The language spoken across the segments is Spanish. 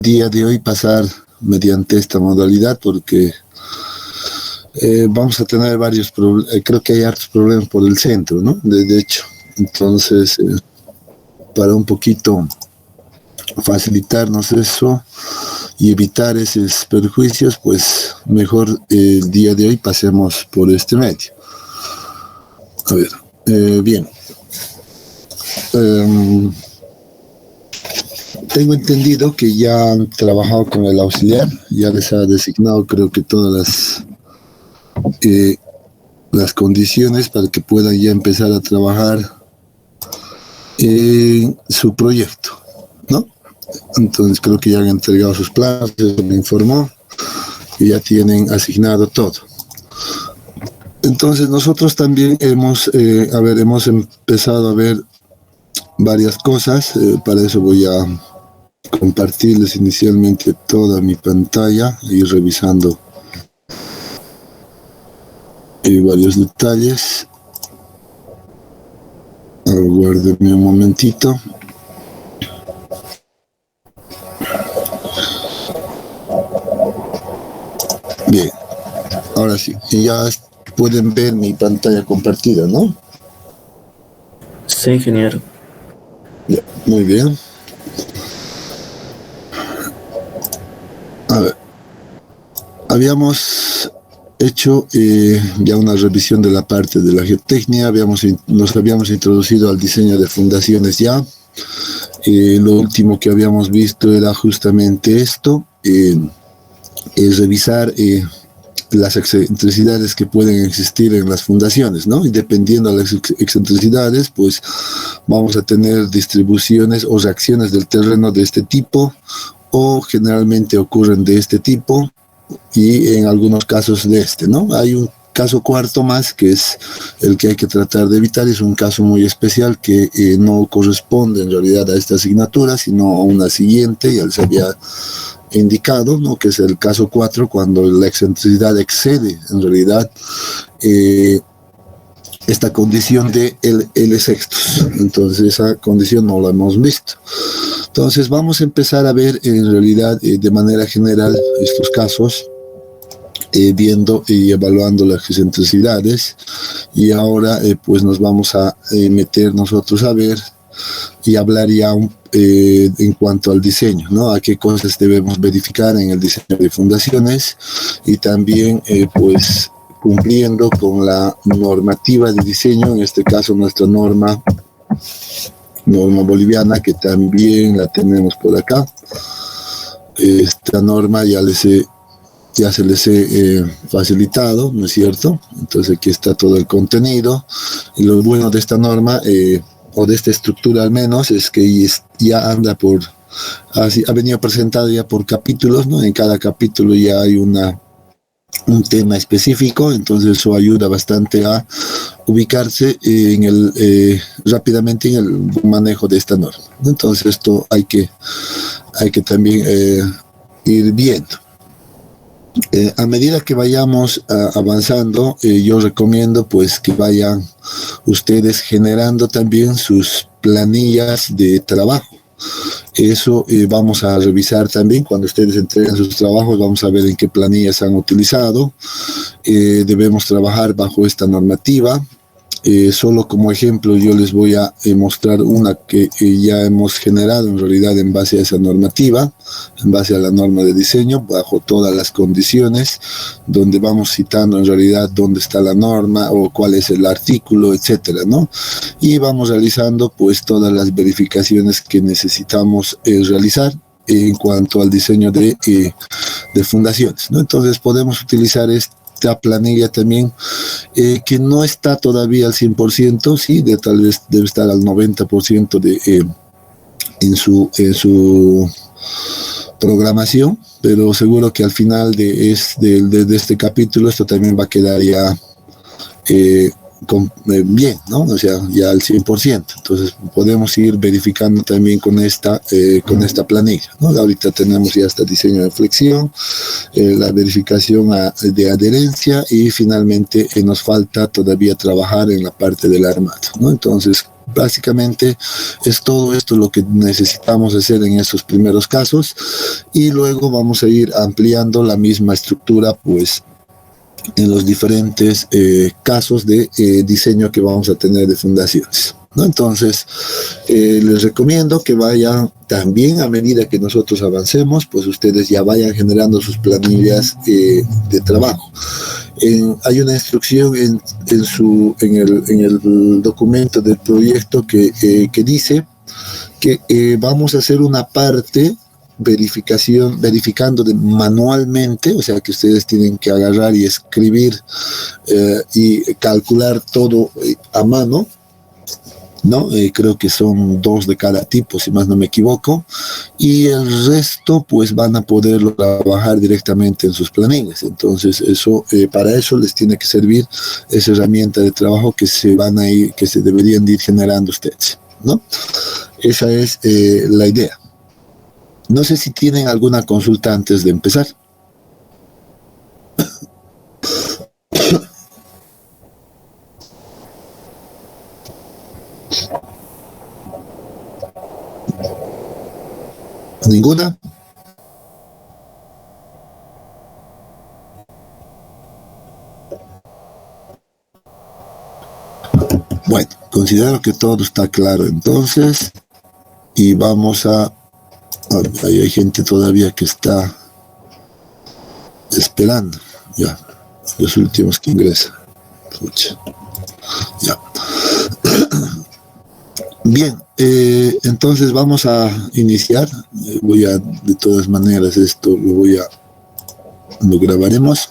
día de hoy pasar mediante esta modalidad porque vamos a tener varios problemas, creo que hay hartos problemas por el centro, ¿no? De hecho, entonces, para un poquito facilitarnos eso y evitar esos perjuicios, pues mejor el día de hoy pasemos por este medio. A ver, bien. Tengo entendido que ya han trabajado con el auxiliar, ya les ha designado creo que todas las condiciones para que puedan ya empezar a trabajar en su proyecto, ¿no? Entonces creo que ya han entregado sus planos, eso me informó, y ya tienen asignado todo. Entonces nosotros también hemos empezado a ver varias cosas, para eso voy a compartirles inicialmente toda mi pantalla y ir revisando varios detalles. Aguárdenme un momentito. Bien, ahora sí, ya pueden ver mi pantalla compartida, ¿no? Sí, ingeniero. Ya, muy bien. A ver, habíamos hecho ya una revisión de la parte de la geotecnia, nos habíamos introducido al diseño de fundaciones ya. Lo último que habíamos visto era justamente esto, es revisar las excentricidades que pueden existir en las fundaciones, ¿no? Y dependiendo de las excentricidades, pues vamos a tener distribuciones o reacciones del terreno de este tipo, o generalmente ocurren de este tipo, y en algunos casos de este, ¿no? Hay un caso cuarto más que es el que hay que tratar de evitar, es un caso muy especial que no corresponde en realidad a esta asignatura, sino a una siguiente, ya les había indicado, ¿no? Que es el caso 4, cuando la excentricidad excede en realidad esta condición de L sextos. Entonces esa condición no la hemos visto. Entonces vamos a empezar a ver en realidad de manera general estos casos, viendo y evaluando las excentricidades, y ahora pues nos vamos a meter nosotros a ver y hablar ya en cuanto al diseño, ¿no? A qué cosas debemos verificar en el diseño de fundaciones, y también pues cumpliendo con la normativa de diseño, en este caso nuestra norma boliviana, que también la tenemos por acá. Esta norma ya se les he facilitado, ¿no es cierto? Entonces aquí está todo el contenido, y lo bueno de esta norma, o de esta estructura al menos, es que ya anda ha venido presentado ya por capítulos, ¿no? En cada capítulo ya hay un tema específico, entonces eso ayuda bastante a ubicarse rápidamente en el manejo de esta norma. Entonces esto hay que también ir viendo. A medida que vayamos avanzando, yo recomiendo pues que vayan ustedes generando también sus planillas de trabajo. Eso vamos a revisar también cuando ustedes entreguen sus trabajos, vamos a ver en qué planillas han utilizado. Debemos trabajar bajo esta normativa. Solo como ejemplo yo les voy a mostrar una que ya hemos generado en realidad en base a esa normativa, en base a la norma de diseño, bajo todas las condiciones, donde vamos citando en realidad dónde está la norma o cuál es el artículo, etcétera, ¿no? Y vamos realizando pues todas las verificaciones que necesitamos realizar en cuanto al diseño de fundaciones, ¿no? Entonces podemos utilizar esta planilla también, que no está todavía al 100%, sí, tal vez debe estar al 90% en su programación, pero seguro que al final de este capítulo esto también va a quedar ya bien, ¿no? O sea, ya al 100%. Entonces podemos ir verificando también con esta planilla, ¿no? Ahorita tenemos ya este diseño de flexión, la verificación de adherencia y finalmente nos falta todavía trabajar en la parte del armado, ¿no? Entonces, básicamente es todo esto lo que necesitamos hacer en esos primeros casos y luego vamos a ir ampliando la misma estructura, pues, en los diferentes casos de diseño que vamos a tener de fundaciones, ¿no? Entonces, les recomiendo que vayan también a medida que nosotros avancemos, pues ustedes ya vayan generando sus planillas de trabajo. Hay una instrucción en el documento del proyecto que dice que vamos a hacer una parte verificando manualmente, o sea que ustedes tienen que agarrar y escribir y calcular todo a mano, ¿no? Creo que son 2 de cada tipo, si más no me equivoco, y el resto pues van a poderlo trabajar directamente en sus planillas. Entonces para eso les tiene que servir esa herramienta de trabajo que se deberían de ir generando ustedes, ¿no? Esa es la idea. No sé si tienen alguna consulta antes de empezar. ¿Ninguna? Bueno, considero que todo está claro entonces y vamos a... Ahí hay gente todavía que está esperando, ya, los últimos que ingresan. Pucha. Ya. Bien, entonces vamos a iniciar. De todas maneras, esto lo grabaremos.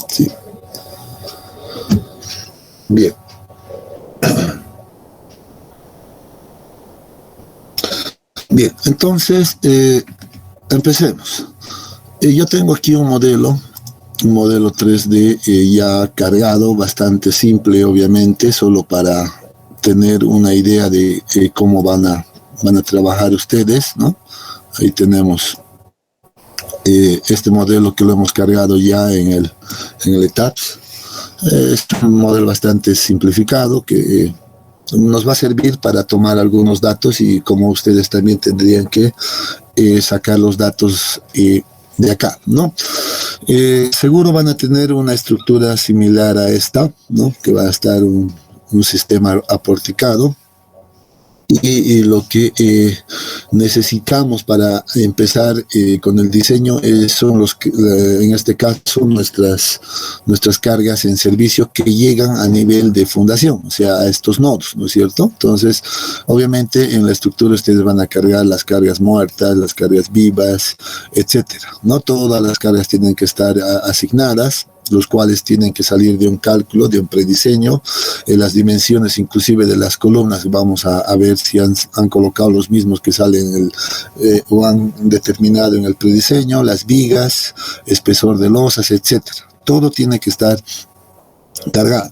Sí. Bien. Bien, entonces empecemos. Yo tengo aquí un modelo 3D ya cargado, bastante simple obviamente, solo para tener una idea de cómo van a trabajar ustedes, ¿no? Ahí tenemos este modelo que lo hemos cargado ya en el ETAPS. Es un modelo bastante simplificado que nos va a servir para tomar algunos datos y como ustedes también tendrían que sacar los datos de acá, ¿no? Seguro van a tener una estructura similar a esta, ¿no? Que va a estar un sistema aporticado. Y lo que necesitamos para empezar con el diseño son en este caso nuestras cargas en servicio que llegan a nivel de fundación, o sea, a estos nodos, ¿no es cierto? Entonces, obviamente en la estructura ustedes van a cargar las cargas muertas, las cargas vivas, etcétera. No todas las cargas tienen que estar asignadas, los cuales tienen que salir de un cálculo, de un prediseño. Las dimensiones inclusive de las columnas vamos a ver si han colocado los mismos que salen o han determinado en el prediseño, las vigas, espesor de losas, etcétera. Todo tiene que estar cargado.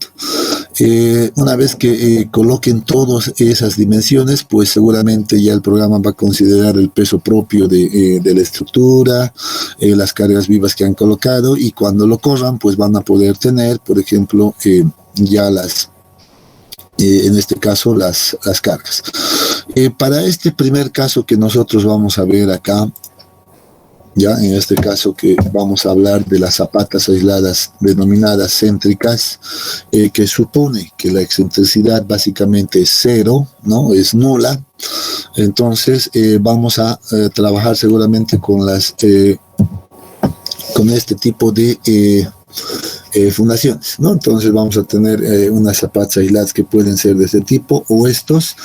Una vez que coloquen todas esas dimensiones, pues seguramente ya el programa va a considerar el peso propio de la estructura, las cargas vivas que han colocado, y cuando lo corran, pues van a poder tener, por ejemplo, ya en este caso, las cargas. Para este primer caso que nosotros vamos a ver acá, ya en este caso que vamos a hablar de las zapatas aisladas denominadas céntricas, que supone que la excentricidad básicamente es 0, ¿no? Es nula. Entonces vamos a trabajar seguramente con este tipo de fundaciones, ¿no? Entonces vamos a tener unas zapatas aisladas que pueden ser de este tipo o estos.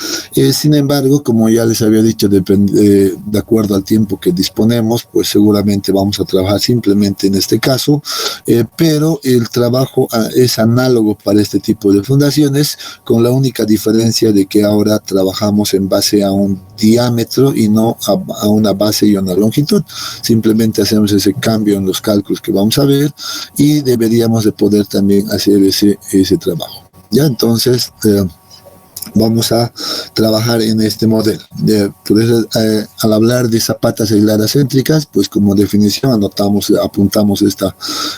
Sin embargo, como ya les había dicho, de acuerdo al tiempo que disponemos, pues seguramente vamos a trabajar simplemente en este caso, pero el trabajo es análogo para este tipo de fundaciones, con la única diferencia de que ahora trabajamos en base a un diámetro y no a una base y una longitud. Simplemente hacemos ese cambio en los cálculos que vamos a ver y deberíamos de poder también hacer ese trabajo. Ya, entonces vamos a trabajar en este modelo. Por eso, al hablar de zapatas aisladas céntricas, pues como definición apuntamos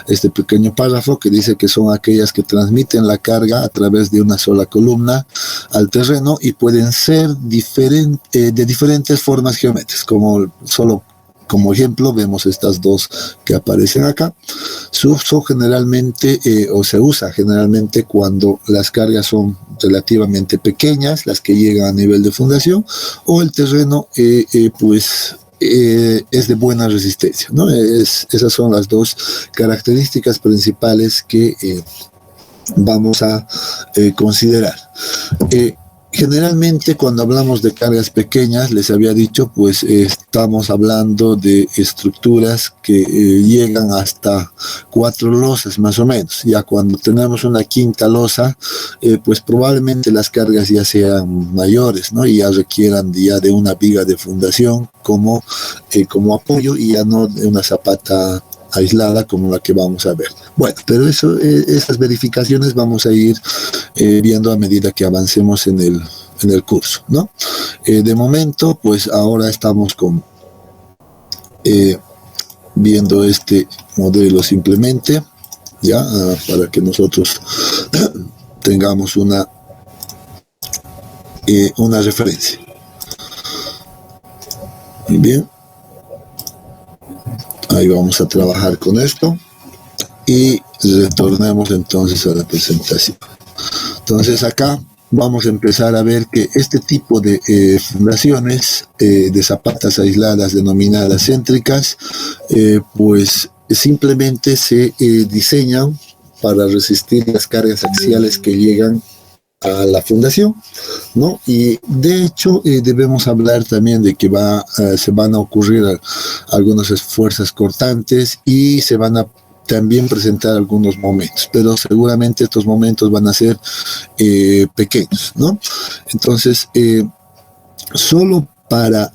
este pequeño párrafo que dice que son aquellas que transmiten la carga a través de una sola columna al terreno y pueden ser de diferentes formas geométricas, como ejemplo, vemos estas dos que aparecen acá. Se usa generalmente cuando las cargas son relativamente pequeñas, las que llegan a nivel de fundación, o el terreno es de buena resistencia, ¿no? Esas son las dos características principales que vamos a considerar. Generalmente cuando hablamos de cargas pequeñas, les había dicho, pues estamos hablando de estructuras que llegan hasta 4 losas más o menos. Ya cuando tenemos una quinta losa, pues probablemente las cargas ya sean mayores, ¿no? Y ya requieran ya de una viga de fundación como apoyo y ya no de una zapata aislada como la que vamos a ver. Bueno, pero esas verificaciones vamos a ir viendo a medida que avancemos en el curso, ¿no? De momento, pues ahora estamos viendo este modelo simplemente, ya, para que nosotros tengamos una referencia. Muy bien. Ahí vamos a trabajar con esto y retornemos entonces a la presentación. Entonces acá vamos a empezar a ver que este tipo de fundaciones de zapatas aisladas denominadas céntricas, pues simplemente se diseñan para resistir las cargas axiales que llegan a la fundación, ¿no? Y de hecho debemos hablar también de que se van a ocurrir algunas fuerzas cortantes y se van a también presentar algunos momentos, pero seguramente estos momentos van a ser pequeños, ¿no? Entonces, solo para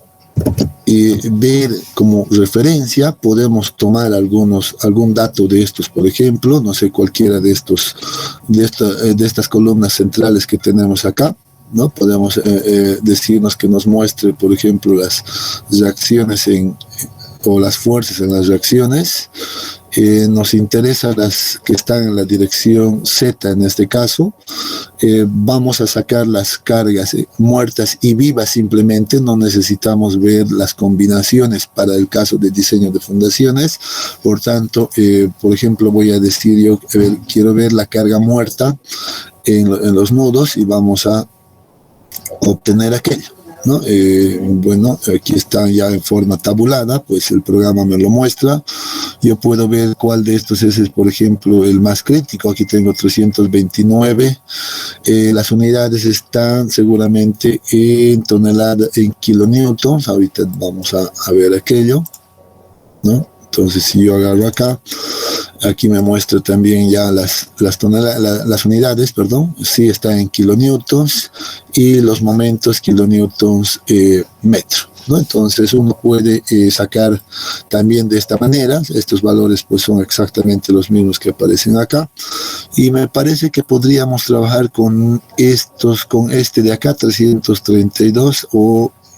ver como referencia podemos tomar algún dato de estos, por ejemplo, no sé, cualquiera de estas columnas centrales que tenemos acá, ¿no? Podemos decirnos que nos muestre, por ejemplo, las reacciones o las fuerzas en las reacciones. Nos interesan las que están en la dirección Z en este caso. Vamos a sacar las cargas muertas y vivas simplemente, no necesitamos ver las combinaciones para el caso de diseño de fundaciones. Por tanto, por ejemplo, voy a decir quiero ver la carga muerta en los nudos y vamos a obtener aquello, ¿no? Bueno, aquí está ya en forma tabulada, pues el programa me lo muestra. Yo puedo ver cuál de estos es, por ejemplo, el más crítico. Aquí tengo 329. Las unidades están seguramente en toneladas, en kilonewtons. Ahorita vamos a ver aquello, ¿no? Entonces, si yo agarro acá, aquí me muestra también ya las unidades, perdón, sí está en kilonewtons y los momentos kilonewtons metro, ¿no? Entonces uno puede sacar también de esta manera. Estos valores pues son exactamente los mismos que aparecen acá y me parece que podríamos trabajar con este de acá, 332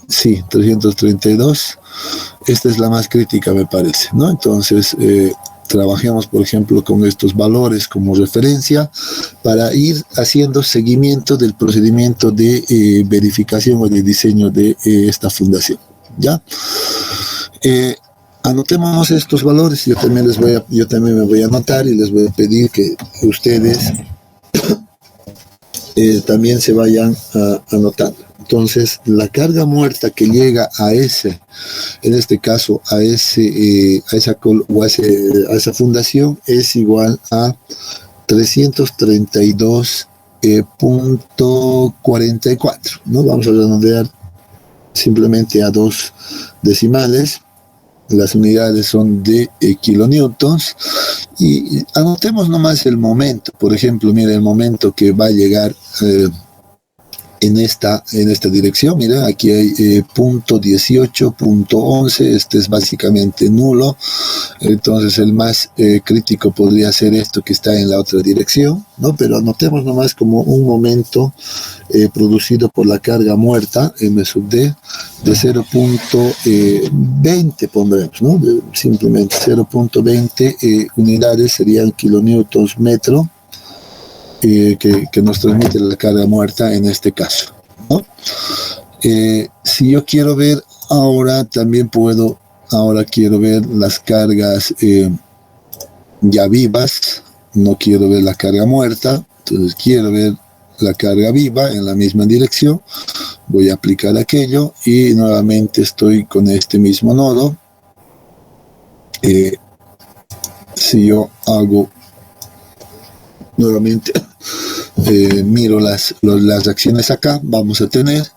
Sí, 332. Esta es la más crítica, me parece, ¿no? Entonces, trabajemos, por ejemplo, con estos valores como referencia para ir haciendo seguimiento del procedimiento de verificación o de diseño de esta fundación, ¿ya? Anotemos estos valores. Yo también me voy a anotar y les voy a pedir que ustedes también se vayan anotando. Entonces, la carga muerta que llega a ese, en este caso, a esa fundación es igual a 332.44, ¿no? Vamos a redondear simplemente a dos decimales. Las unidades son de kilonewtons. Y anotemos nomás el momento. Por ejemplo, mira el momento que va a llegar en esta dirección. Mira, aquí hay punto 18.11, este es básicamente nulo, entonces el más crítico podría ser esto que está en la otra dirección, ¿no? Pero anotemos nomás como un momento producido por la carga muerta, M sub D, de 0.20 pondremos, ¿no? Simplemente 0.20 unidades serían kilonewtons metro, que nos transmite la carga muerta en este caso, ¿no? Si yo quiero ver ahora, quiero ver las cargas ya vivas, no quiero ver la carga muerta, entonces quiero ver la carga viva en la misma dirección, voy a aplicar aquello y nuevamente estoy con este mismo nodo. Si yo hago nuevamente, miro las reacciones acá, vamos a tener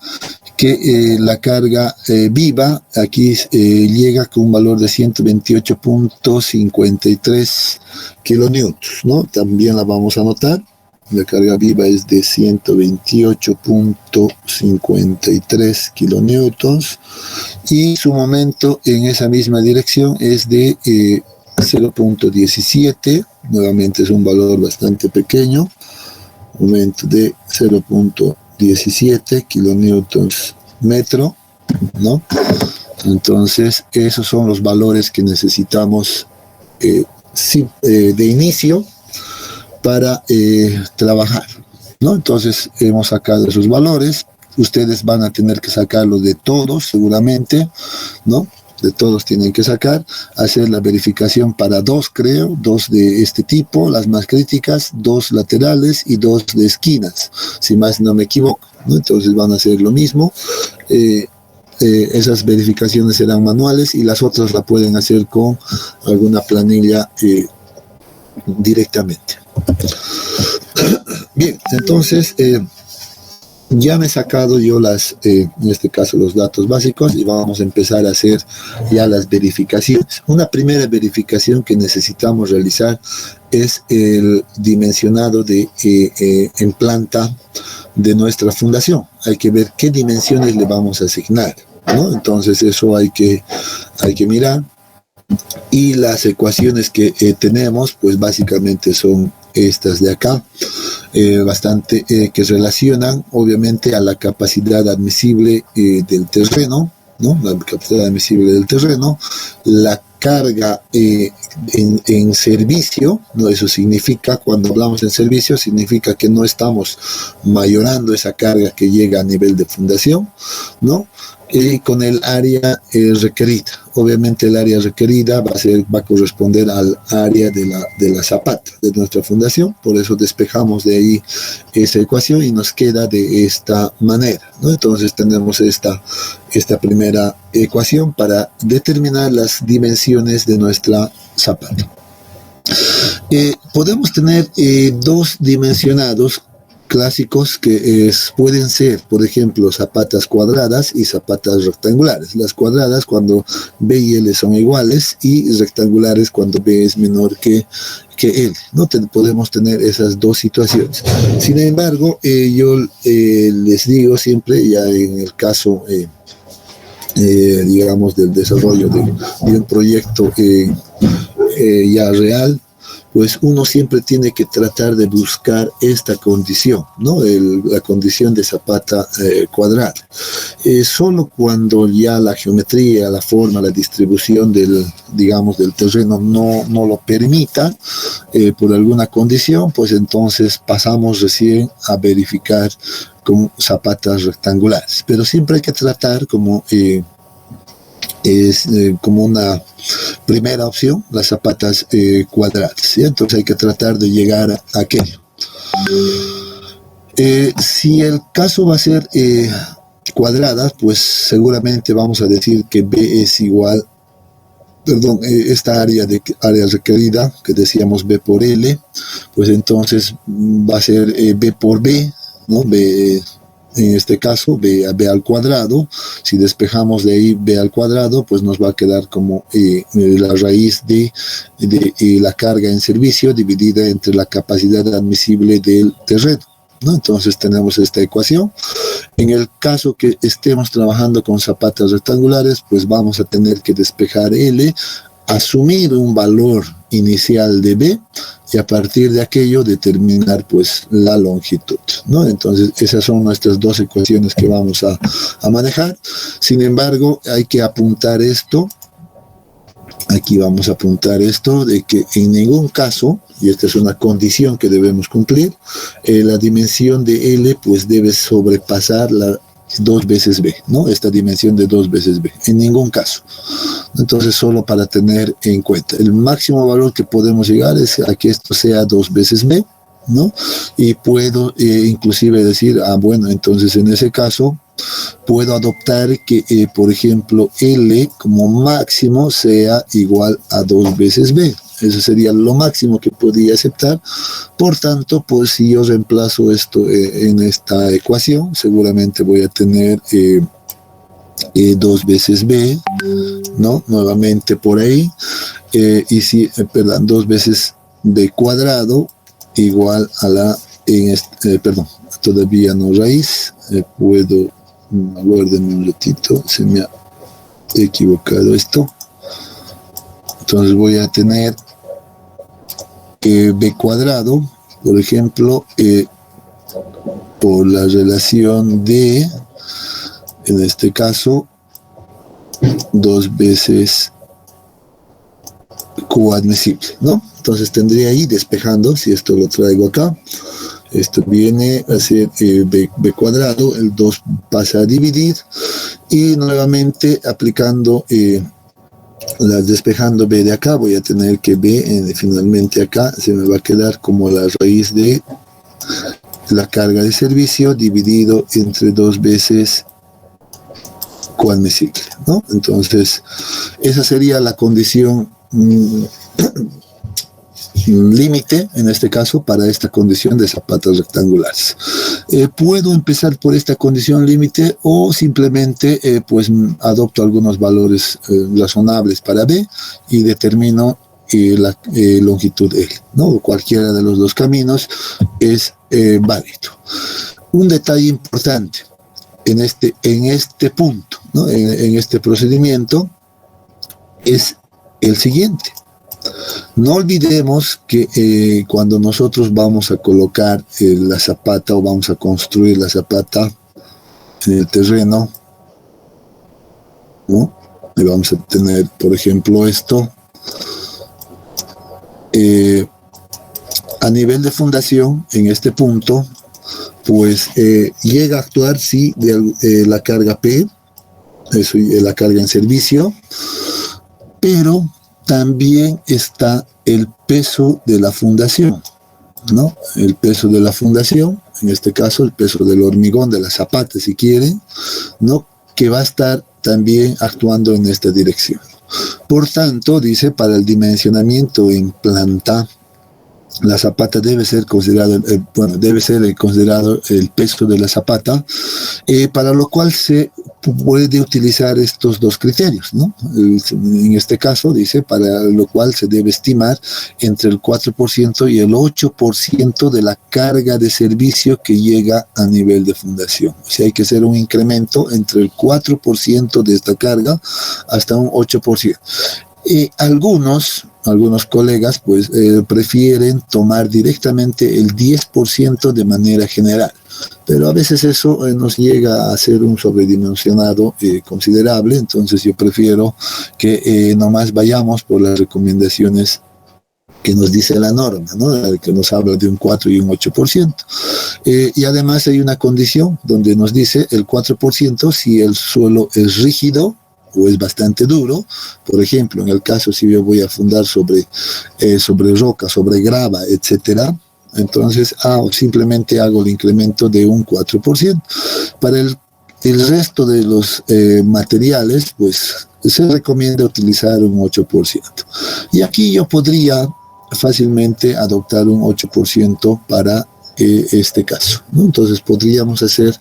que la carga viva aquí llega con un valor de 128.53 kilonewtons, ¿no? También la vamos a anotar. La carga viva es de 128.53 kilonewtons y su momento en esa misma dirección es de 0.17, nuevamente es un valor bastante pequeño, momento de 0.17 kilonewtons metro, ¿no? Entonces esos son los valores que necesitamos de inicio para trabajar, ¿no? Entonces hemos sacado esos valores, ustedes van a tener que sacarlos de todos seguramente, ¿no? De todos tienen que sacar, hacer la verificación para dos de este tipo, las más críticas, dos laterales y dos de esquinas, si más no me equivoco, ¿no? Entonces van a hacer lo mismo. Esas verificaciones serán manuales y las otras la pueden hacer con alguna planilla directamente. Bien, entonces ya me he sacado yo en este caso los datos básicos y vamos a empezar a hacer ya las verificaciones. Una primera verificación que necesitamos realizar es el dimensionado en planta de nuestra fundación. Hay que ver qué dimensiones le vamos a asignar, ¿no? Entonces eso hay que mirar. Y las ecuaciones que tenemos, pues básicamente son estas de acá, que relacionan obviamente a la capacidad admisible del terreno, ¿no? La capacidad admisible del terreno, la carga en servicio, ¿no? Eso significa, cuando hablamos en servicio, significa que no estamos mayorando esa carga que llega a nivel de fundación, ¿no? Y con el área requerida. Obviamente el área requerida va a corresponder al área de la zapata de nuestra fundación, por eso despejamos de ahí esa ecuación y nos queda de esta manera, ¿no? Entonces tenemos esta primera ecuación para determinar las dimensiones de nuestra zapata. Podemos tener dos dimensionados clásicos que pueden ser, por ejemplo, zapatas cuadradas y zapatas rectangulares. Las cuadradas cuando B y L son iguales y rectangulares cuando B es menor que L. No podemos tener esas dos situaciones. Sin embargo, yo les digo siempre, ya en el caso digamos del desarrollo de un proyecto ya real, pues uno siempre tiene que tratar de buscar esta condición, ¿no? La condición de zapata cuadrada. Solo cuando ya la geometría, la forma, la distribución del terreno no lo permita, por alguna condición, pues entonces pasamos recién a verificar con zapatas rectangulares. Pero siempre hay que tratar como una primera opción las zapatas cuadradas, ¿sí? Entonces hay que tratar de llegar a aquello. Si el caso va a ser cuadrada, pues seguramente vamos a decir que B es igual, esta área requerida, que decíamos B por L, pues entonces va a ser B por B, ¿no? B, en este caso, B al cuadrado. Si despejamos de ahí B al cuadrado, pues nos va a quedar como la raíz de la carga en servicio dividida entre la capacidad admisible del terreno, ¿no? Entonces tenemos esta ecuación. En el caso que estemos trabajando con zapatas rectangulares, pues vamos a tener que despejar L, asumir un valor inicial de B y a partir de aquello determinar pues la longitud, ¿no? Entonces esas son nuestras dos ecuaciones que vamos a manejar. Sin embargo, hay que apuntar esto. Aquí vamos a apuntar esto de que en ningún caso, y esta es una condición que debemos cumplir, la dimensión de L pues debe sobrepasar la 2 veces B, ¿no? Esta dimensión de 2 veces B, en ningún caso. Entonces, solo para tener en cuenta, el máximo valor que podemos llegar es a que esto sea 2 veces B, ¿no? Y puedo inclusive decir, bueno, entonces en ese caso puedo adoptar que, por ejemplo, L como máximo sea igual a 2 veces B. Eso sería lo máximo que podría aceptar. Por tanto, pues si yo reemplazo esto en esta ecuación, seguramente voy a tener 2 veces B, ¿no? Nuevamente por ahí. Y si, perdón, 2 veces B cuadrado igual a la, todavía no raíz. Puedo, aguárdenme un ratito, se me ha equivocado esto. Entonces voy a tener B cuadrado, por ejemplo, por la relación de, en este caso, 2 veces Q admisible, ¿no? Entonces tendría ahí, despejando, si esto lo traigo acá, esto viene a ser B cuadrado, el 2 pasa a dividir, y nuevamente aplicando despejando B de acá, voy a tener que B finalmente acá se me va a quedar como la raíz de la carga de servicio dividido entre 2 veces Q admisible, ¿no? Entonces esa sería la condición límite, en este caso, para esta condición de zapatas rectangulares. Puedo empezar por esta condición límite o simplemente pues adopto algunos valores razonables para B y determino la longitud L, ¿no? Cualquiera de los dos caminos es válido. Un detalle importante en este punto, ¿no? En este procedimiento es el siguiente. No olvidemos que cuando nosotros vamos a colocar la zapata o vamos a construir la zapata en el terreno, ¿no? Y vamos a tener, por ejemplo, esto. A nivel de fundación, en este punto, pues llega a actuar, sí, la carga P, eso, la carga en servicio, pero también está el peso de la fundación, ¿no? El peso de la fundación, en este caso el peso del hormigón, de la zapata, si quieren, ¿no? Que va a estar también actuando en esta dirección. Por tanto, dice, para el dimensionamiento en planta, la zapata debe ser considerado, considerado el peso de la zapata, para lo cual se puede utilizar estos dos criterios, ¿no? En este caso dice, para lo cual se debe estimar entre el 4% y el 8% de la carga de servicio que llega a nivel de fundación. O sea, hay que hacer un incremento entre el 4% de esta carga hasta un 8%. Algunos colegas pues prefieren tomar directamente el 10% de manera general, pero a veces eso nos llega a ser un sobredimensionado considerable. Entonces yo prefiero que nomás vayamos por las recomendaciones que nos dice la norma, ¿no? Que nos habla de un 4 y un 8%. Y además hay una condición donde nos dice el 4% si el suelo es rígido o es bastante duro. Por ejemplo, en el caso si yo voy a fundar sobre roca, sobre grava, etcétera, entonces simplemente hago el incremento de un 4%. Para el el resto de los materiales, pues se recomienda utilizar un 8%. Y aquí yo podría fácilmente adoptar un 8% para este caso, ¿no? Entonces podríamos hacer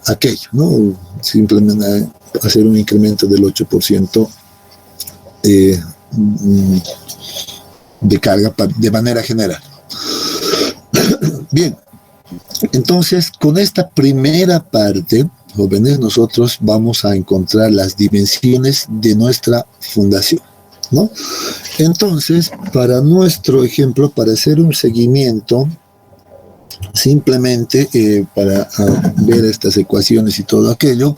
aquello, ¿no? Simplemente hacer un incremento del 8% de carga de manera general. Bien, entonces con esta primera parte, jóvenes, nosotros vamos a encontrar las dimensiones de nuestra fundación, ¿no? Entonces, para nuestro ejemplo, para hacer un seguimiento, simplemente para ver estas ecuaciones y todo aquello,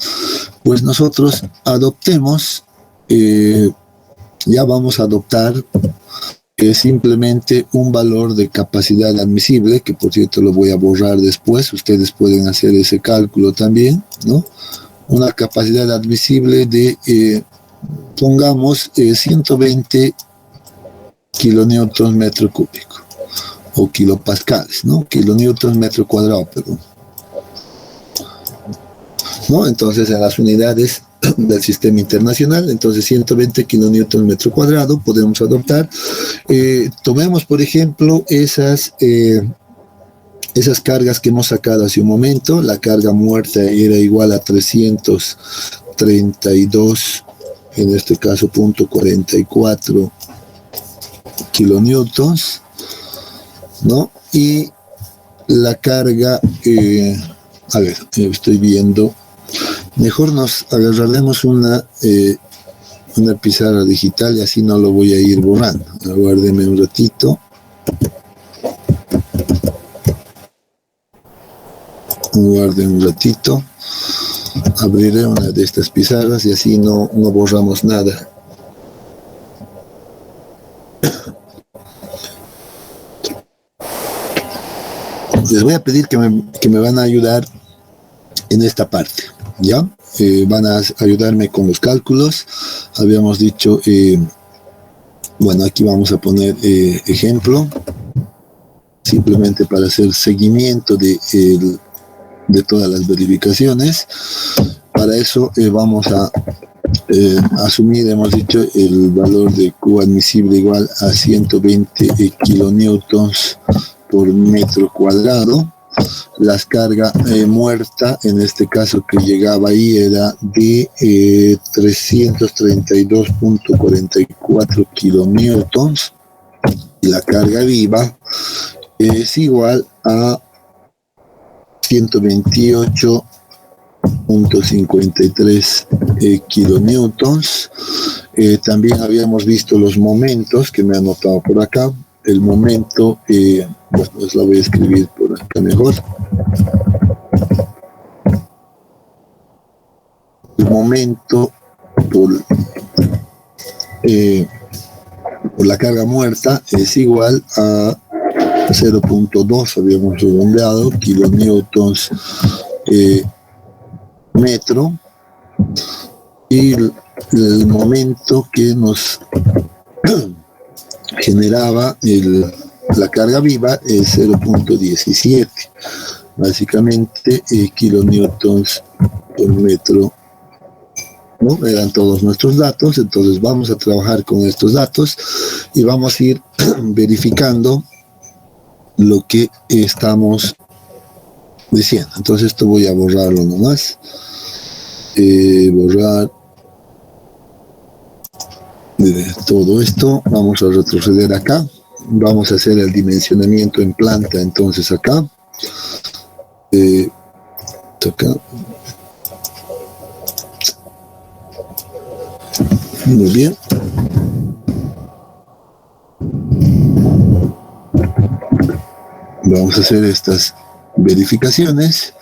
pues nosotros adoptemos, ya vamos a adoptar simplemente un valor de capacidad admisible, que por cierto lo voy a borrar después, ustedes pueden hacer ese cálculo también, ¿no? Una capacidad admisible de, pongamos, 120 kilonewtons metro cúbico, o kilopascales, ¿no? Kilonewtons metro cuadrado, perdón. ¿No? Entonces, en las unidades del sistema internacional, entonces 120 kilonewtons metro cuadrado podemos adoptar. Tomemos, por ejemplo, esas cargas que hemos sacado hace un momento. La carga muerta era igual a 332, en este caso, 0.44 kilonewtons, ¿no? Y la carga, a ver, estoy viendo, mejor nos agarraremos una pizarra digital y así no lo voy a ir borrando. Aguárdeme un ratito. Aguarden un ratito. Abriré una de estas pizarras y así no borramos nada. Les voy a pedir que me van a ayudar en esta parte, ¿ya? Van a ayudarme con los cálculos. Habíamos dicho, bueno, aquí vamos a poner ejemplo, simplemente para hacer seguimiento de todas las verificaciones. Para eso vamos a asumir, hemos dicho, el valor de Q admisible igual a 120 kilonewtons por metro cuadrado. Las cargas muerta, en este caso que llegaba ahí, era de 332.44 kilonewtons, y la carga viva es igual a 128.53 kilonewtons. También habíamos visto los momentos, que me he anotado por acá. El momento, bueno, pues la voy a escribir por acá mejor. El momento por la carga muerta es igual a 0.2, habíamos redondeado, kilonewtons metro, y el momento que nos generaba la carga viva es 0.17, básicamente kilonewtons por metro, ¿no? Eran todos nuestros datos. Entonces vamos a trabajar con estos datos y vamos a ir verificando lo que estamos diciendo. Entonces esto voy a borrarlo nomás, borrar todo esto. Vamos a retroceder acá, vamos a hacer el dimensionamiento en planta. Entonces acá, acá. Muy bien. Vamos a hacer estas verificaciones.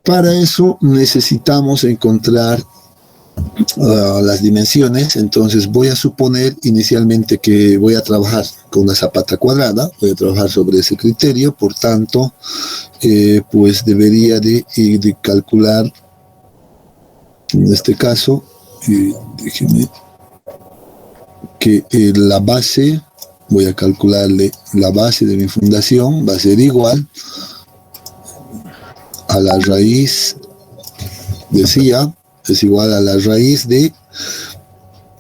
Para eso necesitamos encontrar las dimensiones. Entonces voy a suponer inicialmente que voy a trabajar con una zapata cuadrada, voy a trabajar sobre ese criterio. Por tanto, pues debería de calcular, en este caso, déjenme que la base, voy a calcularle la base de mi fundación, va a ser igual a la raíz decía, es igual a la raíz de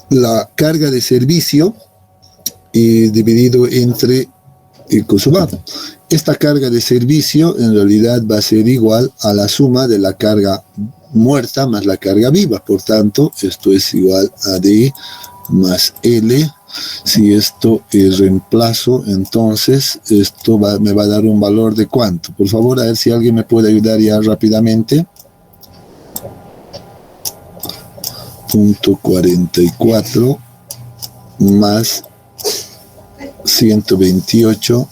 la carga de servicio dividido entre el consumado. Esta carga de servicio en realidad va a ser igual a la suma de la carga muerta más la carga viva. Por tanto, esto es igual a D más L. Si esto es reemplazo, entonces esto me va a dar un valor de ¿cuánto? Por favor, a ver si alguien me puede ayudar ya rápidamente. 0.44 más 128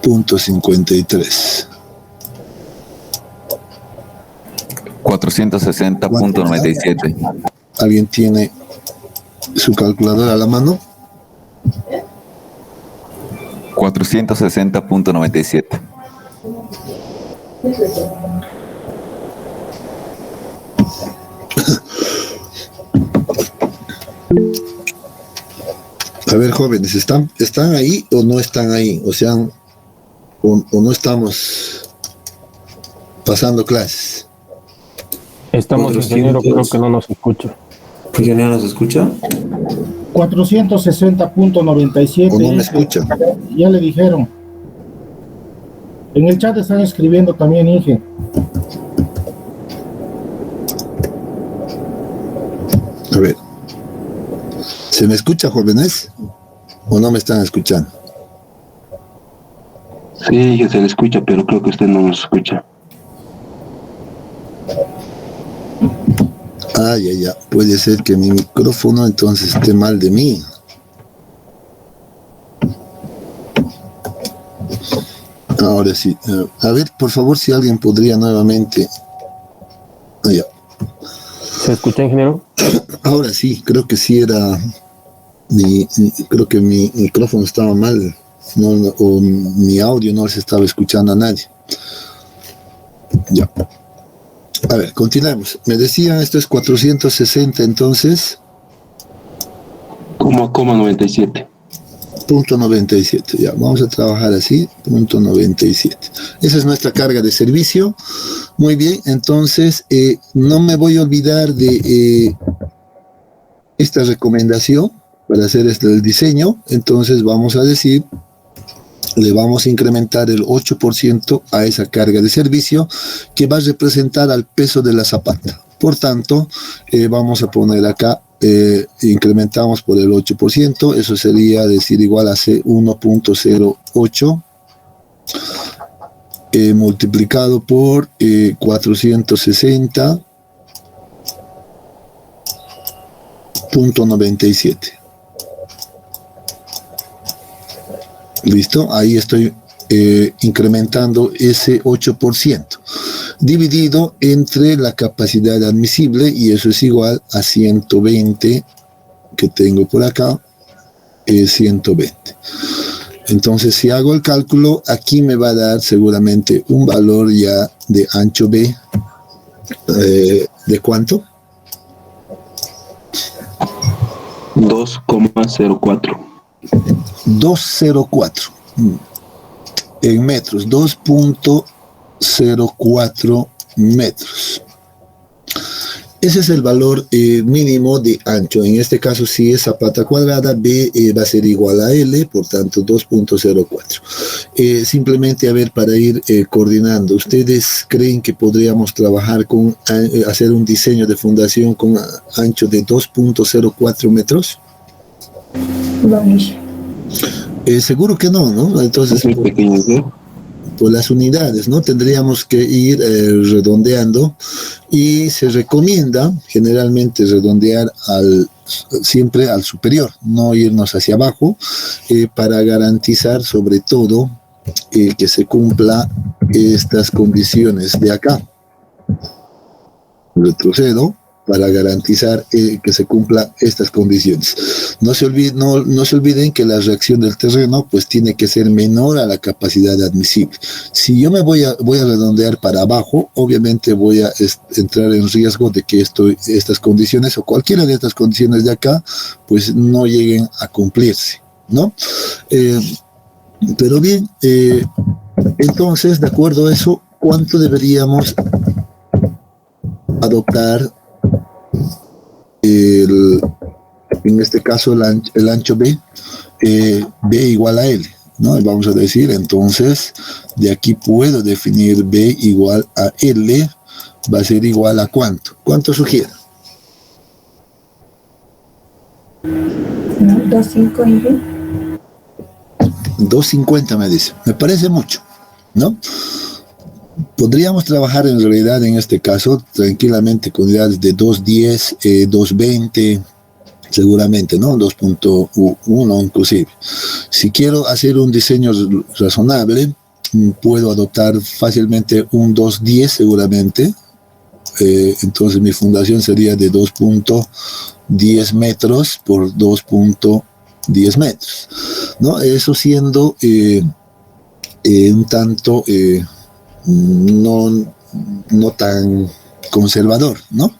.53. 460.97. ¿Alguien tiene su calculadora a la mano? 460.97. A ver, jóvenes, ¿están ahí o no están ahí? O sea, o no estamos pasando clases. Estamos, ingeniero, creo que no nos escucha. ¿Ingeniero nos escucha? 460.97. ¿O no me escuchan? Ya le dijeron. En el chat están escribiendo también, Inge. A ver. ¿Se me escucha, jóvenes? ¿O no me están escuchando? Sí, que se le escucha, pero creo que usted no nos escucha. Ah, ya. Puede ser que mi micrófono entonces esté mal de mí. Ahora sí. A ver, por favor, si alguien podría nuevamente... Ah, ya. ¿Se escucha, ingeniero? Ahora sí, creo que sí era... creo que mi micrófono estaba mal. O mi audio no se estaba escuchando a nadie. Ya. A ver, continuemos. Me decían, esto es 460, entonces... Coma 97. Punto 97, ya, vamos a trabajar así, punto 97. Esa es nuestra carga de servicio. Muy bien, entonces no me voy a olvidar de esta recomendación para hacer el diseño. Entonces vamos a decir, le vamos a incrementar el 8% a esa carga de servicio que va a representar al peso de la zapata. Por tanto, vamos a poner acá, incrementamos por el 8%, eso sería decir igual a C1.08 multiplicado por 460.97. ¿Listo? Ahí estoy incrementando ese 8%, dividido entre la capacidad admisible, y eso es igual a 120 que tengo por acá, 120. Entonces, si hago el cálculo, aquí me va a dar seguramente un valor ya de ancho B, ¿de cuánto? 2,04. 204 en metros, 2.04 metros. Ese es el valor mínimo de ancho. En este caso, si es zapata cuadrada, B va a ser igual a L, por tanto 2.04. Simplemente, a ver, para ir coordinando, ¿ustedes creen que podríamos trabajar con, hacer un diseño de fundación con ancho de 2.04 metros? Seguro que no, ¿no? Entonces, Muy pequeño, ¿no? por las unidades, ¿no? Tendríamos que ir redondeando, y se recomienda generalmente redondear siempre al superior, no irnos hacia abajo, para garantizar sobre todo que se cumpla estas condiciones de acá. Retrocedo para garantizar que se cumplan estas condiciones. No se olviden que la reacción del terreno pues tiene que ser menor a la capacidad admisible. Si yo me voy a redondear para abajo, obviamente voy a entrar en riesgo de que estas condiciones o cualquiera de estas condiciones de acá pues no lleguen a cumplirse, ¿no? Pero bien, entonces, de acuerdo a eso, ¿cuánto deberíamos adoptar en este caso el ancho B? B igual a L, ¿no? Vamos a decir, entonces, de aquí puedo definir B igual a L, va a ser igual a ¿cuánto? ¿Cuánto sugiere? 2.5 y B. 250 me dice. Me parece mucho, ¿no? Podríamos trabajar en realidad en este caso tranquilamente con unidades de 210, 220, seguramente, ¿no? 2.1 inclusive. Si quiero hacer un diseño razonable, puedo adoptar fácilmente un 210 seguramente. Entonces mi fundación sería de 2.10 metros por 2.10 metros, ¿no? Eso siendo un tanto no tan conservador, ¿no?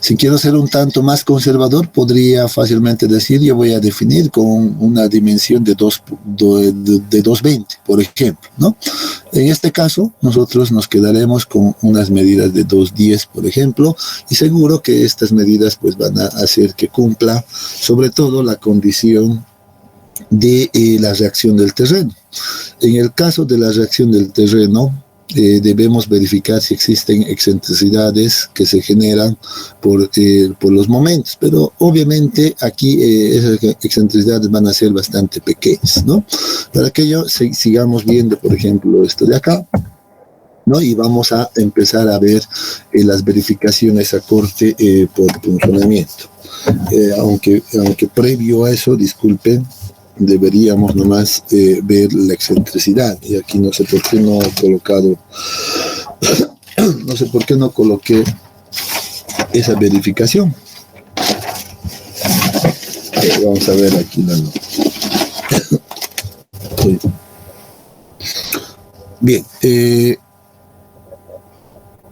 Si quiero ser un tanto más conservador, podría fácilmente decir, yo voy a definir con una dimensión de 220, por ejemplo, ¿no? En este caso, nosotros nos quedaremos con unas medidas de 210, por ejemplo, y seguro que estas medidas pues van a hacer que cumpla, sobre todo, la condición de la reacción del terreno. En el caso de la reacción del terreno, debemos verificar si existen excentricidades que se generan por los momentos, pero obviamente aquí esas excentricidades van a ser bastante pequeñas, ¿no? Para que ello sigamos viendo, por ejemplo, esto de acá, ¿no? Y vamos a empezar a ver las verificaciones a corte por funcionamiento. Aunque previo a eso, disculpen, deberíamos nomás ver la excentricidad, y aquí no sé por qué no he colocado no sé por qué no coloqué esa verificación. Vamos a ver aquí bien,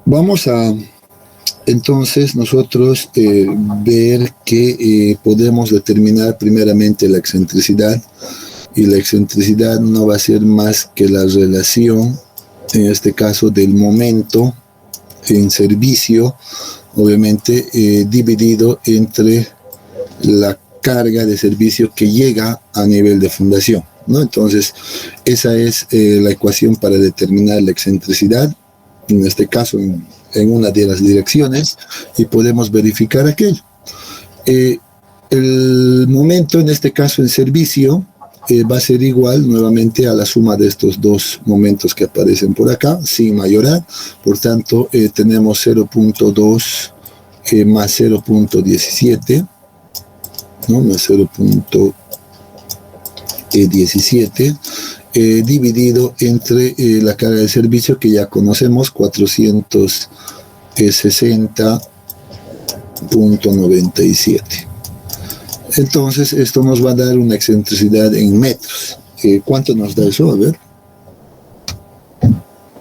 vamos a entonces nosotros ver que podemos determinar primeramente la excentricidad, y la excentricidad no va a ser más que la relación, en este caso, del momento en servicio, obviamente dividido entre la carga de servicio que llega a nivel de fundación, ¿no? Entonces esa es la ecuación para determinar la excentricidad, en este caso en una de las direcciones, y podemos verificar aquello. El momento, en este caso en servicio, va a ser igual nuevamente a la suma de estos dos momentos que aparecen por acá, sin mayorar. Por tanto, tenemos 0.2 más 0.17, ¿no? Más 0.17, dividido entre la carga de servicio que ya conocemos, 460.97. Entonces esto nos va a dar una excentricidad en metros. ¿Cuánto nos da eso? A ver.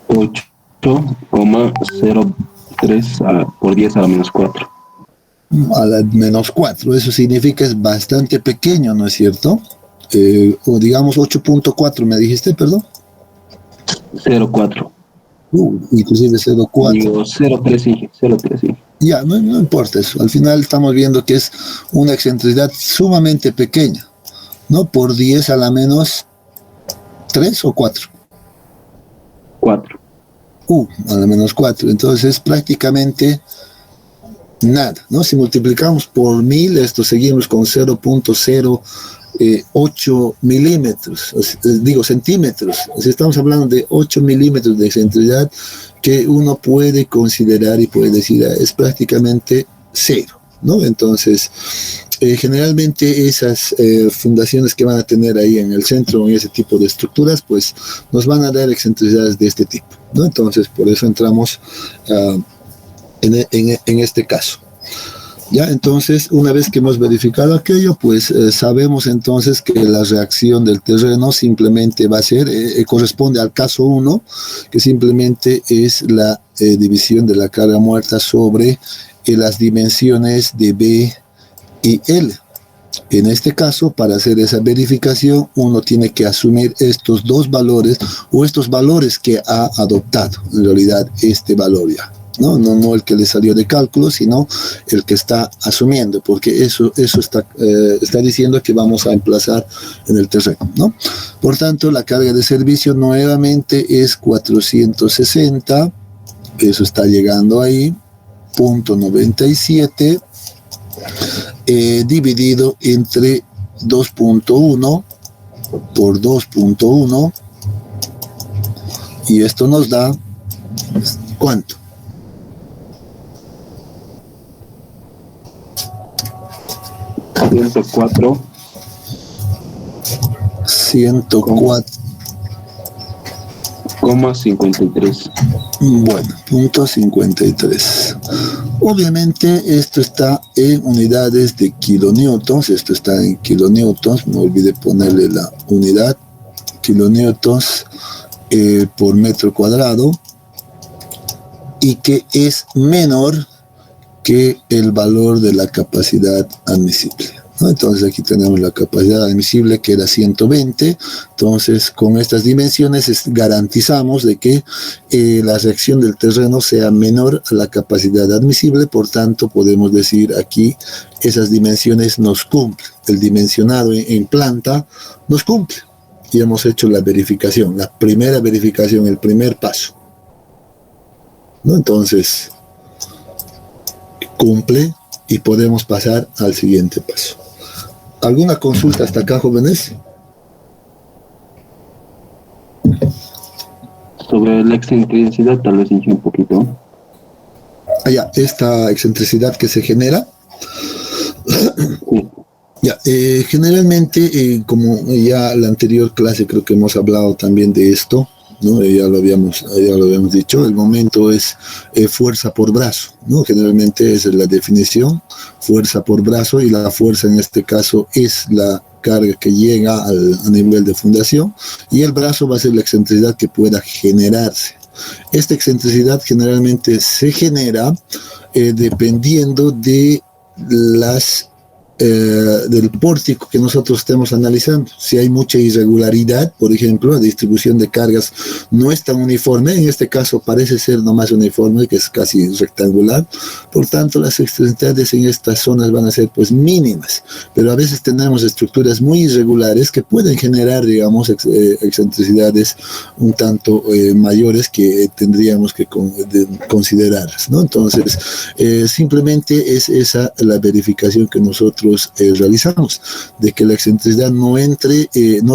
8,03 por 10 a la menos 4. A la menos 4, eso significa es bastante pequeño, ¿no es cierto? O digamos 8.4, ¿me dijiste, perdón? 0,4. Inclusive 0.4. Digo 0,3, sí, 0,3, sí. Ya, no importa eso. Al final estamos viendo que es una excentricidad sumamente pequeña, ¿no? Por 10 a la menos 3 o 4. 4. A la menos 4. Entonces es prácticamente nada, ¿no? Si multiplicamos por 1000, esto seguimos con 0.08 milímetros, digo centímetros. Si estamos hablando de 8 milímetros de excentricidad, que uno puede considerar y puede decir es prácticamente cero, ¿no? Entonces, generalmente esas fundaciones que van a tener ahí en el centro, en ese tipo de estructuras, pues nos van a dar excentricidades de este tipo, ¿no? Entonces, por eso entramos en este caso. Ya, entonces, una vez que hemos verificado aquello, pues sabemos entonces que la reacción del terreno simplemente va a ser, corresponde al caso 1, que simplemente es la división de la carga muerta sobre las dimensiones de B y L. En este caso, para hacer esa verificación, uno tiene que asumir estos dos valores o estos valores que ha adoptado, en realidad, este valor ya. No el que le salió de cálculo, sino el que está asumiendo, porque eso está diciendo que vamos a emplazar en el terreno, ¿no? Por tanto, la carga de servicio nuevamente es 460, eso está llegando ahí, 0.97, dividido entre 2.1 por 2.1, y esto nos da, ¿cuánto? 104,53. Bueno, punto 53. Obviamente esto está en unidades de kilonewtons, esto está en kilonewtons, no olvide ponerle la unidad, kilonewtons por metro cuadrado, y que es menor que el valor de la capacidad admisible, ¿no? Entonces aquí tenemos la capacidad admisible que era 120, entonces con estas dimensiones garantizamos de que la reacción del terreno sea menor a la capacidad admisible, por tanto podemos decir aquí esas dimensiones nos cumplen, el dimensionado en planta nos cumple, y hemos hecho la verificación, la primera verificación, el primer paso, ¿no? Entonces cumple y podemos pasar al siguiente paso. ¿Alguna consulta hasta acá, jóvenes? Sobre la excentricidad, tal vez dije un poquito. Ya, esta excentricidad que se genera. Ya, generalmente, como ya la anterior clase creo que hemos hablado también de esto, ¿no? Ya lo habíamos dicho, el momento es fuerza por brazo, ¿no? Generalmente esa es la definición, fuerza por brazo, y la fuerza en este caso es la carga que llega a nivel de fundación, y el brazo va a ser la excentricidad que pueda generarse. Esta excentricidad generalmente se genera dependiendo de del pórtico que nosotros estemos analizando. Si hay mucha irregularidad, por ejemplo, la distribución de cargas no es tan uniforme, en este caso parece ser nomás uniforme, que es casi rectangular, por tanto las excentricidades en estas zonas van a ser pues mínimas, pero a veces tenemos estructuras muy irregulares que pueden generar, digamos, excentricidades un tanto mayores que tendríamos que considerarlas, ¿no? Entonces, simplemente es esa la verificación que nosotros realizamos, de que la excentricidad no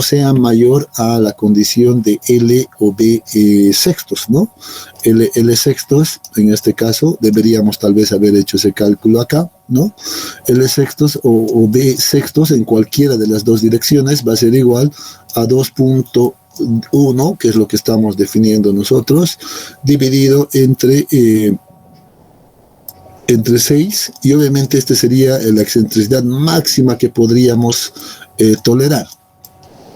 sea mayor a la condición de L o B sextos, ¿no? L sextos, en este caso, deberíamos tal vez haber hecho ese cálculo acá, ¿no? L sextos o B sextos en cualquiera de las dos direcciones va a ser igual a 2.1, que es lo que estamos definiendo nosotros, dividido entre 6, y obviamente este sería la excentricidad máxima que podríamos tolerar,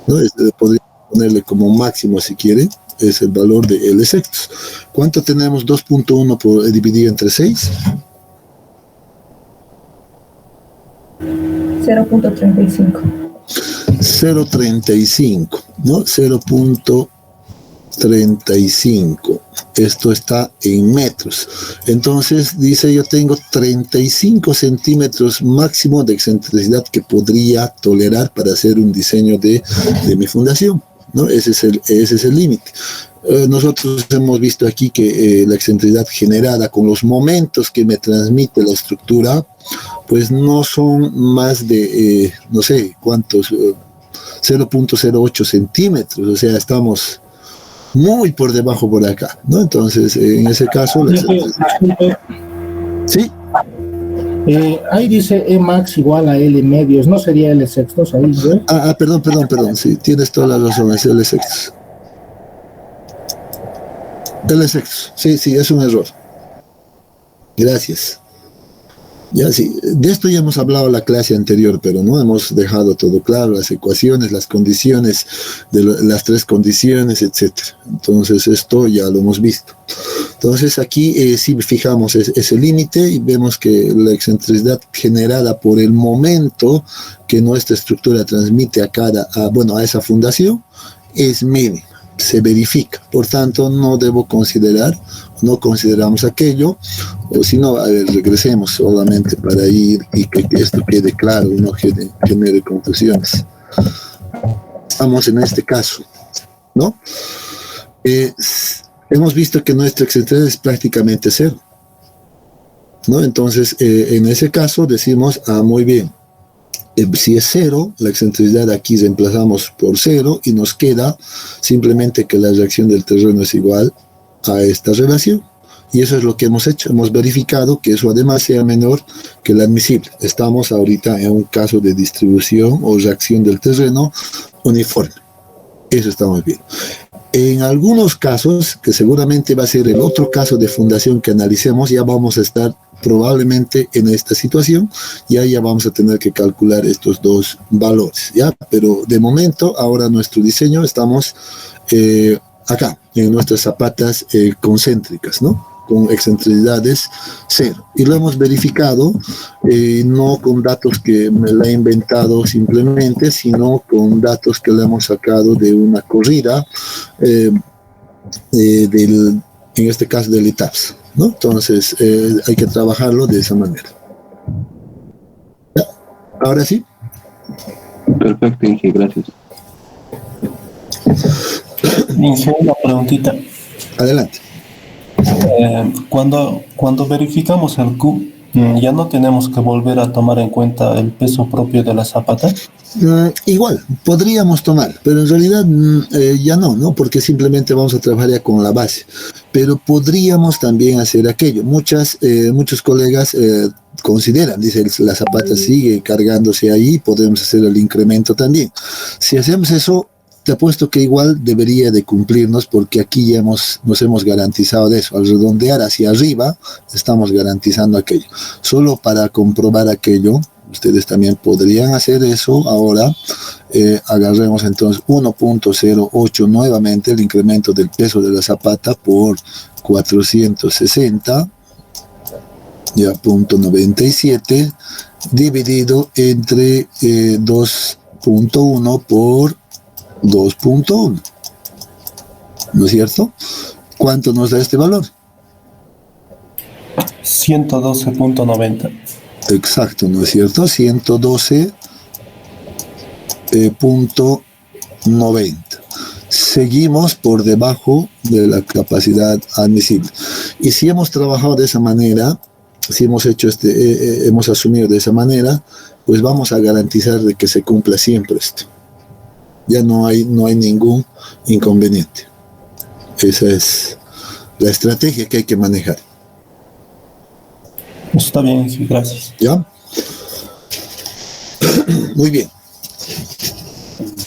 ¿no? Podría ponerle como máximo si quiere, es el valor de L sextos. ¿Cuánto tenemos 2.1 dividido entre 6? 0.35. 0.35, ¿no? 0.35. Esto está en metros. Entonces, dice, yo tengo 35 centímetros máximo de excentricidad que podría tolerar para hacer un diseño de mi fundación, ¿no? Ese es el límite. Nosotros hemos visto aquí que la excentricidad generada con los momentos que me transmite la estructura, pues no son más de, no sé cuántos, 0.08 centímetros, o sea, estamos muy por debajo por acá, ¿no? Entonces, en ese caso... ¿Sí? Ahí dice E max igual a L medios, ¿no sería L sextos ahí, ¿no? Perdón, sí, tienes toda la razón, es L sextos. L sextos, sí, es un error. Gracias. Ya sí, de esto ya hemos hablado en la clase anterior, pero no hemos dejado todo claro, las ecuaciones, las condiciones, las tres condiciones, etcétera. Entonces esto ya lo hemos visto. Entonces aquí si fijamos ese límite y vemos que la excentricidad generada por el momento que nuestra estructura transmite a esa fundación es mínima, se verifica. Por tanto, no consideramos aquello, o si no, regresemos solamente para ir y que esto quede claro y no genere confusiones. Estamos en este caso, ¿no? Hemos visto que nuestra excentricidad es prácticamente cero, ¿no? Entonces, en ese caso decimos, muy bien, si es cero, la excentricidad aquí reemplazamos por cero y nos queda simplemente que la reacción del terreno es igual a esta relación. Y eso es lo que hemos hecho. Hemos verificado que eso además sea menor que el admisible. Estamos ahorita en un caso de distribución o reacción del terreno uniforme. Eso está muy bien. En algunos casos, que seguramente va a ser el otro caso de fundación que analicemos, ya vamos a estar probablemente en esta situación, y ahí ya vamos a tener que calcular estos dos valores, ¿ya? Pero de momento, ahora nuestro diseño, estamos acá, en nuestras zapatas concéntricas, ¿no? Con excentricidades cero. Y lo hemos verificado, no con datos que me la he inventado simplemente, sino con datos que le hemos sacado de una corrida, en este caso del ITAPS, ¿no? Entonces, hay que trabajarlo de esa manera. ¿Ya? Ahora sí. Perfecto, Inge, gracias. Inge, una preguntita. Adelante. Cuando verificamos el Q, ¿ya no tenemos que volver a tomar en cuenta el peso propio de la zapata? Igual, podríamos tomar, pero en realidad ya no, porque simplemente vamos a trabajar ya con la base. Pero podríamos también hacer aquello. Muchos colegas consideran, dicen, la zapata sigue cargándose ahí, podemos hacer el incremento también. Si hacemos eso, te apuesto que igual debería de cumplirnos, porque aquí ya nos hemos garantizado de eso. Al redondear hacia arriba, estamos garantizando aquello. Solo para comprobar aquello, ustedes también podrían hacer eso ahora. Agarremos entonces 1.08 nuevamente, el incremento del peso de la zapata por 460, ya 0.97, dividido entre 2.1 por 2.1, ¿no es cierto? ¿Cuánto nos da este valor? 112.90. Exacto, ¿no es cierto? 112.90. Seguimos por debajo de la capacidad admisible. Y si hemos trabajado de esa manera, si hemos hecho hemos asumido de esa manera, pues vamos a garantizar de que se cumpla siempre esto. Ya no hay ningún inconveniente. Esa es la estrategia que hay que manejar. Está bien, sí, gracias. ¿Ya? Muy bien.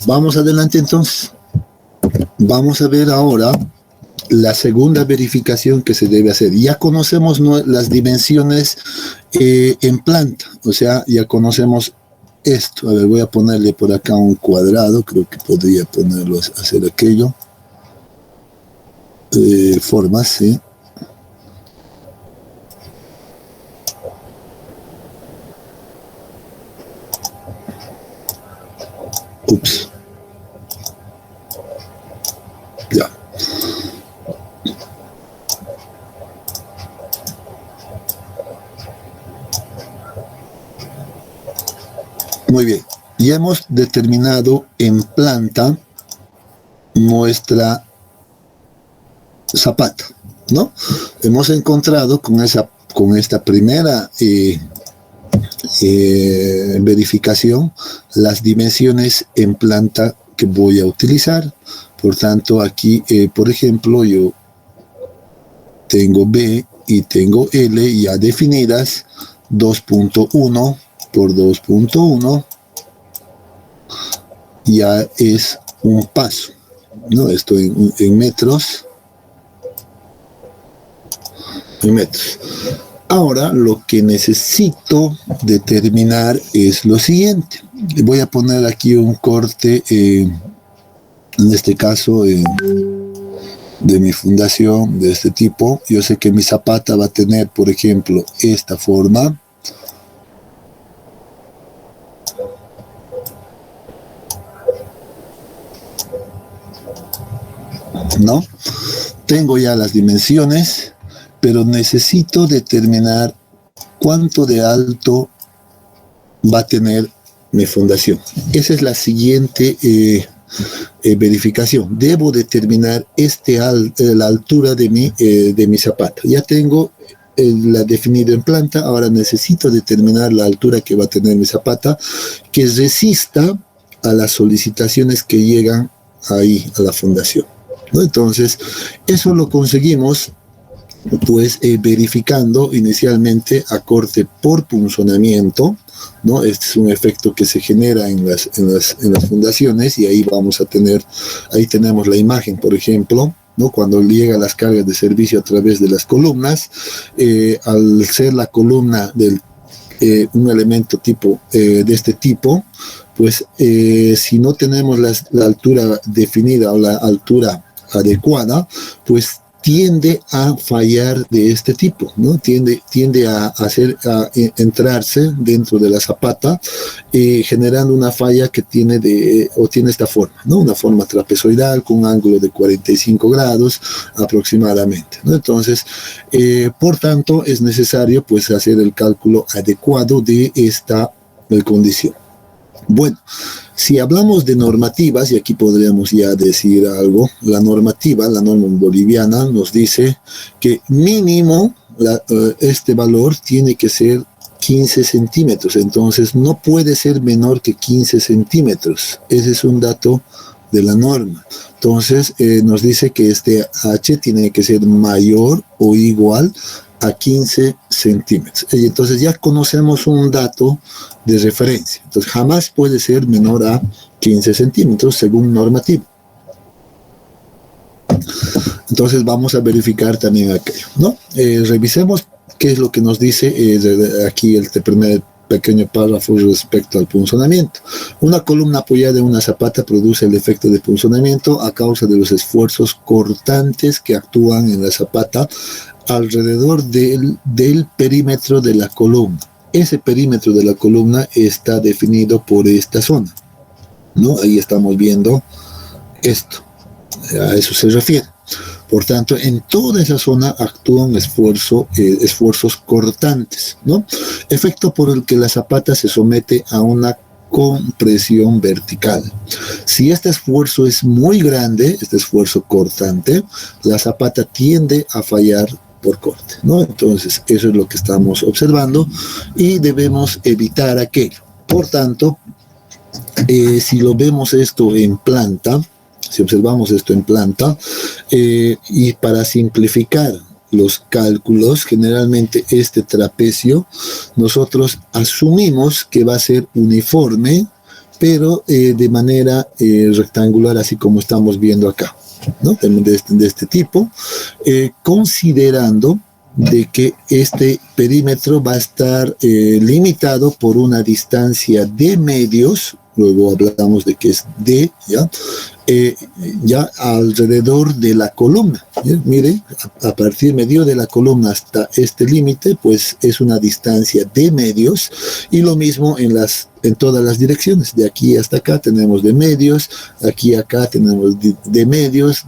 Vamos adelante entonces. Vamos a ver ahora la segunda verificación que se debe hacer. Ya conocemos las dimensiones en planta, o sea, ya conocemos esto. A ver, voy a ponerle por acá un cuadrado, creo que podría ponerlo, hacer aquello. Formas, sí. Ups. Ya. Muy bien. Ya hemos determinado en planta nuestra zapata, ¿no? Hemos encontrado con esta primera verificación las dimensiones en planta que voy a utilizar. Por tanto, aquí, por ejemplo, yo tengo B y tengo L ya definidas, 2.1 por 2.1, ya es un paso, ¿no? Esto en metros. En metros. Ahora lo que necesito determinar es lo siguiente. Voy a poner aquí un corte, en este caso de mi fundación de este tipo. Yo sé que mi zapata va a tener, por ejemplo, esta forma. ¿No? Tengo ya las dimensiones, pero necesito determinar cuánto de alto va a tener mi fundación. Esa es la siguiente verificación. Debo determinar la altura de mi zapata. Ya tengo la definida en planta, ahora necesito determinar la altura que va a tener mi zapata, que resista a las solicitaciones que llegan ahí a la fundación, ¿no? Entonces, eso lo conseguimos pues verificando inicialmente a corte por punzonamiento, ¿no? Este es un efecto que se genera en las fundaciones, y ahí vamos a tener, ahí tenemos la imagen, por ejemplo, ¿no? Cuando llegan las cargas de servicio a través de las columnas, al ser la columna un elemento de este tipo, pues si no tenemos la altura definida o la altura adecuada, pues tiende a fallar de este tipo, ¿no? Tiende a entrarse dentro de la zapata, generando una falla que tiene esta forma, ¿no? Una forma trapezoidal con un ángulo de 45 grados aproximadamente, ¿no? Entonces, por tanto, es necesario pues hacer el cálculo adecuado de esta condición. Bueno, si hablamos de normativas, y aquí podríamos ya decir algo, la norma boliviana nos dice que mínimo este valor tiene que ser 15 centímetros, entonces no puede ser menor que 15 centímetros, ese es un dato de la norma. Entonces nos dice que este H tiene que ser mayor o igual a 15 centímetros. Y entonces ya conocemos un dato de referencia. Entonces jamás puede ser menor a 15 centímetros según normativo. Entonces vamos a verificar también aquello, ¿no? Revisemos qué es lo que nos dice aquí el primer pequeño párrafo respecto al punzonamiento. Una columna apoyada en una zapata produce el efecto de punzonamiento a causa de los esfuerzos cortantes que actúan en la zapata alrededor del perímetro de la columna. Ese perímetro de la columna está definido por esta zona, ¿no? Ahí estamos viendo esto, a eso se refiere. Por tanto, en toda esa zona actúan esfuerzos cortantes, ¿no? Efecto por el que la zapata se somete a una compresión vertical. Si este esfuerzo es muy grande, este esfuerzo cortante, la zapata tiende a fallar por corte, ¿no? Entonces, eso es lo que estamos observando y debemos evitar aquello. Por tanto, si lo vemos esto en planta, si observamos esto en planta, y para simplificar los cálculos, generalmente este trapecio, nosotros asumimos que va a ser uniforme, pero de manera rectangular, así como estamos viendo acá, ¿no? De este tipo, considerando de que este perímetro va a estar limitado por una distancia de medios, luego hablamos de que es D, ya alrededor de la columna. Mire, a partir medio de la columna hasta este límite, pues es una distancia de medios, y lo mismo en todas las direcciones. De aquí hasta acá tenemos de medios, aquí acá tenemos de medios,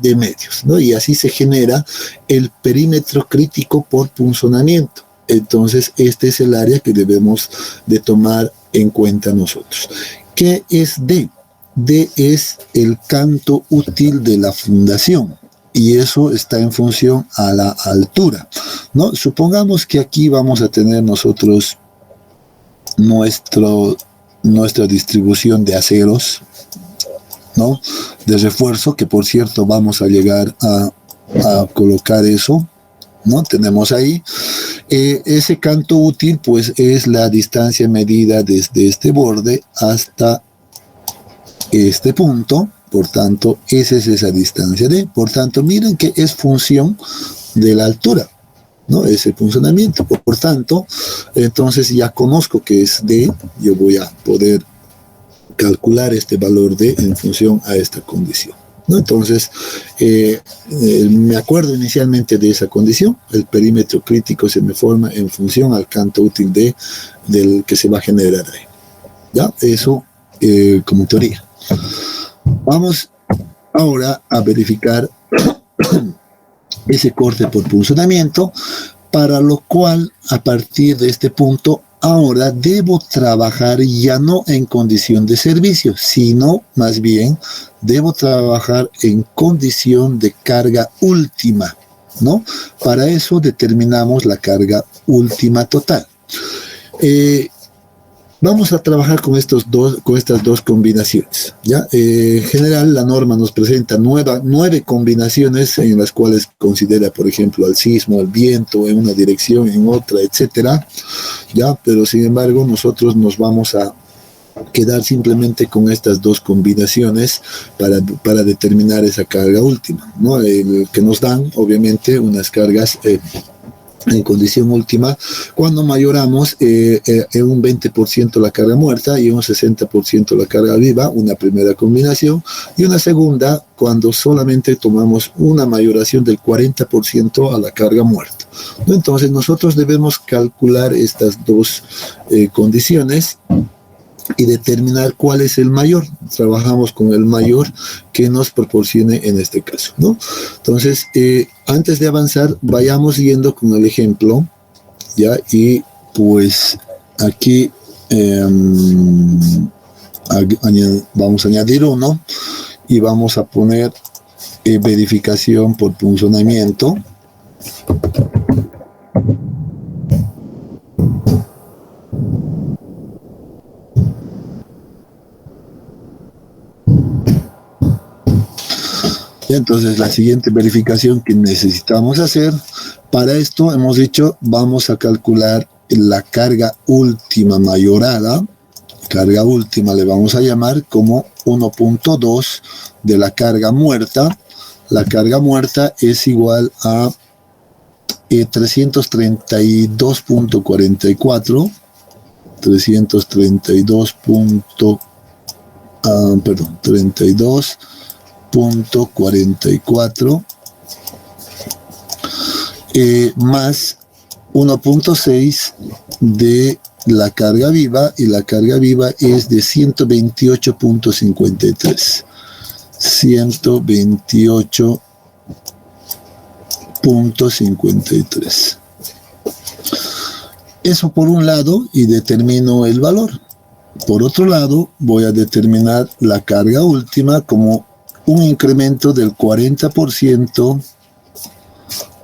¿no? Y así se genera el perímetro crítico por punzonamiento. Entonces, este es el área que debemos de tomar en cuenta nosotros. ¿Qué es D? D es el canto útil de la fundación, y eso está en función a la altura, ¿no? Supongamos que aquí vamos a tener nosotros nuestra distribución de aceros, ¿no? De refuerzo, que por cierto vamos a llegar a colocar eso, ¿no? Tenemos ahí ese canto útil, pues es la distancia medida desde este borde hasta este punto. Por tanto, esa es esa distancia D. Por tanto, miren que es función de la altura, ¿no? Ese funcionamiento. Por tanto, entonces ya conozco que es D, yo voy a poder calcular este valor D en función a esta condición. ¿no? Entonces, me acuerdo inicialmente de esa condición, el perímetro crítico se me forma en función al canto útil del que se va a generar ahí. ¿Ya? Eso como teoría. Vamos ahora a verificar ese corte por punzonamiento, para lo cual, a partir de este punto, ahora debo trabajar ya no en condición de servicio, sino más bien debo trabajar en condición de carga última, ¿no? Para eso determinamos la carga última total. Vamos a trabajar con estas dos combinaciones, ¿ya? En general, la norma nos presenta 9 combinaciones en las cuales considera, por ejemplo, al sismo, al viento, en una dirección, en otra, etcétera, ¿ya? Pero, sin embargo, nosotros nos vamos a quedar simplemente con estas dos combinaciones para determinar esa carga última, ¿no? El que nos dan, obviamente, unas cargas en condición última, cuando mayoramos en un 20% la carga muerta y un 60% la carga viva, una primera combinación, y una segunda cuando solamente tomamos una mayoración del 40% a la carga muerta. Entonces nosotros debemos calcular estas dos condiciones y determinar cuál es el mayor. Trabajamos con el mayor que nos proporcione en este caso, ¿no? Entonces, antes de avanzar, vayamos yendo con el ejemplo, ¿ya? Y pues aquí vamos a añadir uno y vamos a poner verificación por punzonamiento. Entonces, la siguiente verificación que necesitamos hacer, para esto hemos dicho, vamos a calcular la carga última mayorada. Carga última le vamos a llamar como 1.2 de la carga muerta. La carga muerta es igual a 332.44. 32.44 más 1.6 de la carga viva, y la carga viva es de 128.53. 128.53. Eso por un lado, y determino el valor. Por otro lado, voy a determinar la carga última como un incremento del 40%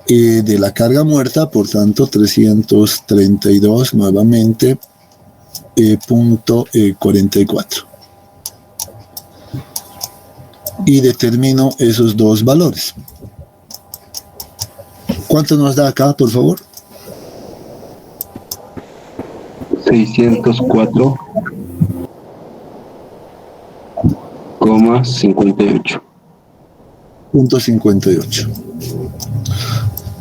de la carga muerta, por tanto 332 nuevamente punto 44. Y determino esos dos valores. ¿Cuánto nos da acá, por favor? 604,58. Punto 58.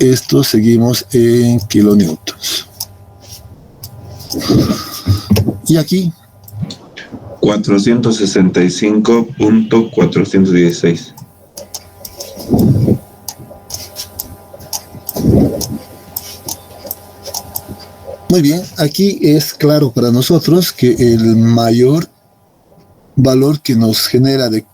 Esto seguimos en kilonewtons. Y aquí 465.416. Muy bien, aquí es claro para nosotros que el mayor valor que nos genera de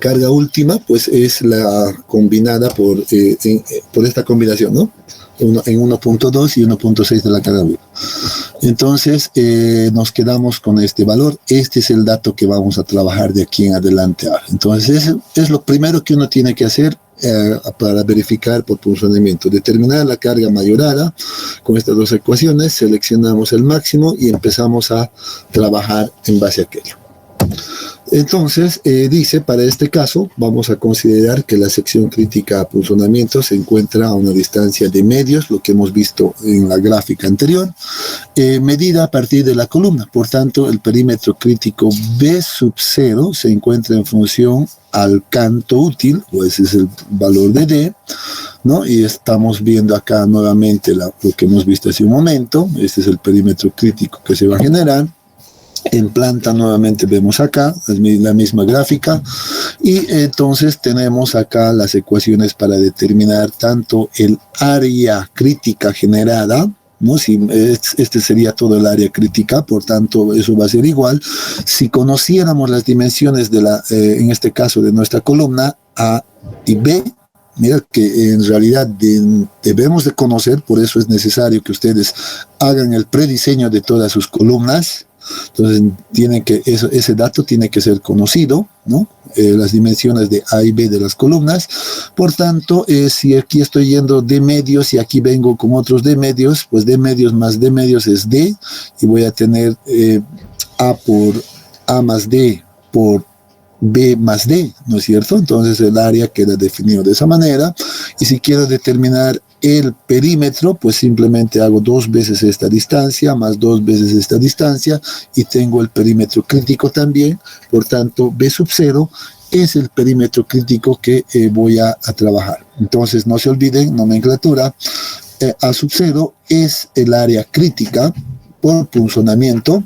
carga última, pues es la combinada por esta combinación, ¿no? En 1.2 y 1.6 de la carga viva. Entonces, nos quedamos con este valor. Este es el dato que vamos a trabajar de aquí en adelante ahora. Entonces, es lo primero que uno tiene que hacer para verificar por punzonamiento. Determinar la carga mayorada con estas dos ecuaciones, seleccionamos el máximo y empezamos a trabajar en base a aquello. Entonces, dice, para este caso, vamos a considerar que la sección crítica a punzonamiento se encuentra a una distancia de medios, lo que hemos visto en la gráfica anterior, medida a partir de la columna. Por tanto, el perímetro crítico B sub 0 se encuentra en función al canto útil, o ese es el valor de D, ¿no? Y estamos viendo acá nuevamente lo que hemos visto hace un momento. Este es el perímetro crítico que se va a generar. En planta nuevamente vemos acá la misma gráfica y entonces tenemos acá las ecuaciones para determinar tanto el área crítica generada, ¿no? Si este sería todo el área crítica, por tanto eso va a ser igual. Si conociéramos las dimensiones de en este caso de nuestra columna A y B, mira que en realidad debemos de conocer, por eso es necesario que ustedes hagan el prediseño de todas sus columnas. Entonces ese dato tiene que ser conocido, ¿no? Las dimensiones de A y B de las columnas. Por tanto, si aquí estoy yendo de medios y aquí vengo con otros de medios, pues de medios más de medios es D, y voy a tener A por A más D por B más D, ¿no es cierto? Entonces el área queda definido de esa manera, y si quiero determinar el perímetro, pues simplemente hago 2 veces esta distancia, más 2 veces esta distancia, y tengo el perímetro crítico también. Por tanto, B sub 0 es el perímetro crítico que voy a trabajar. Entonces, no se olviden, nomenclatura, A sub 0 es el área crítica por punzonamiento,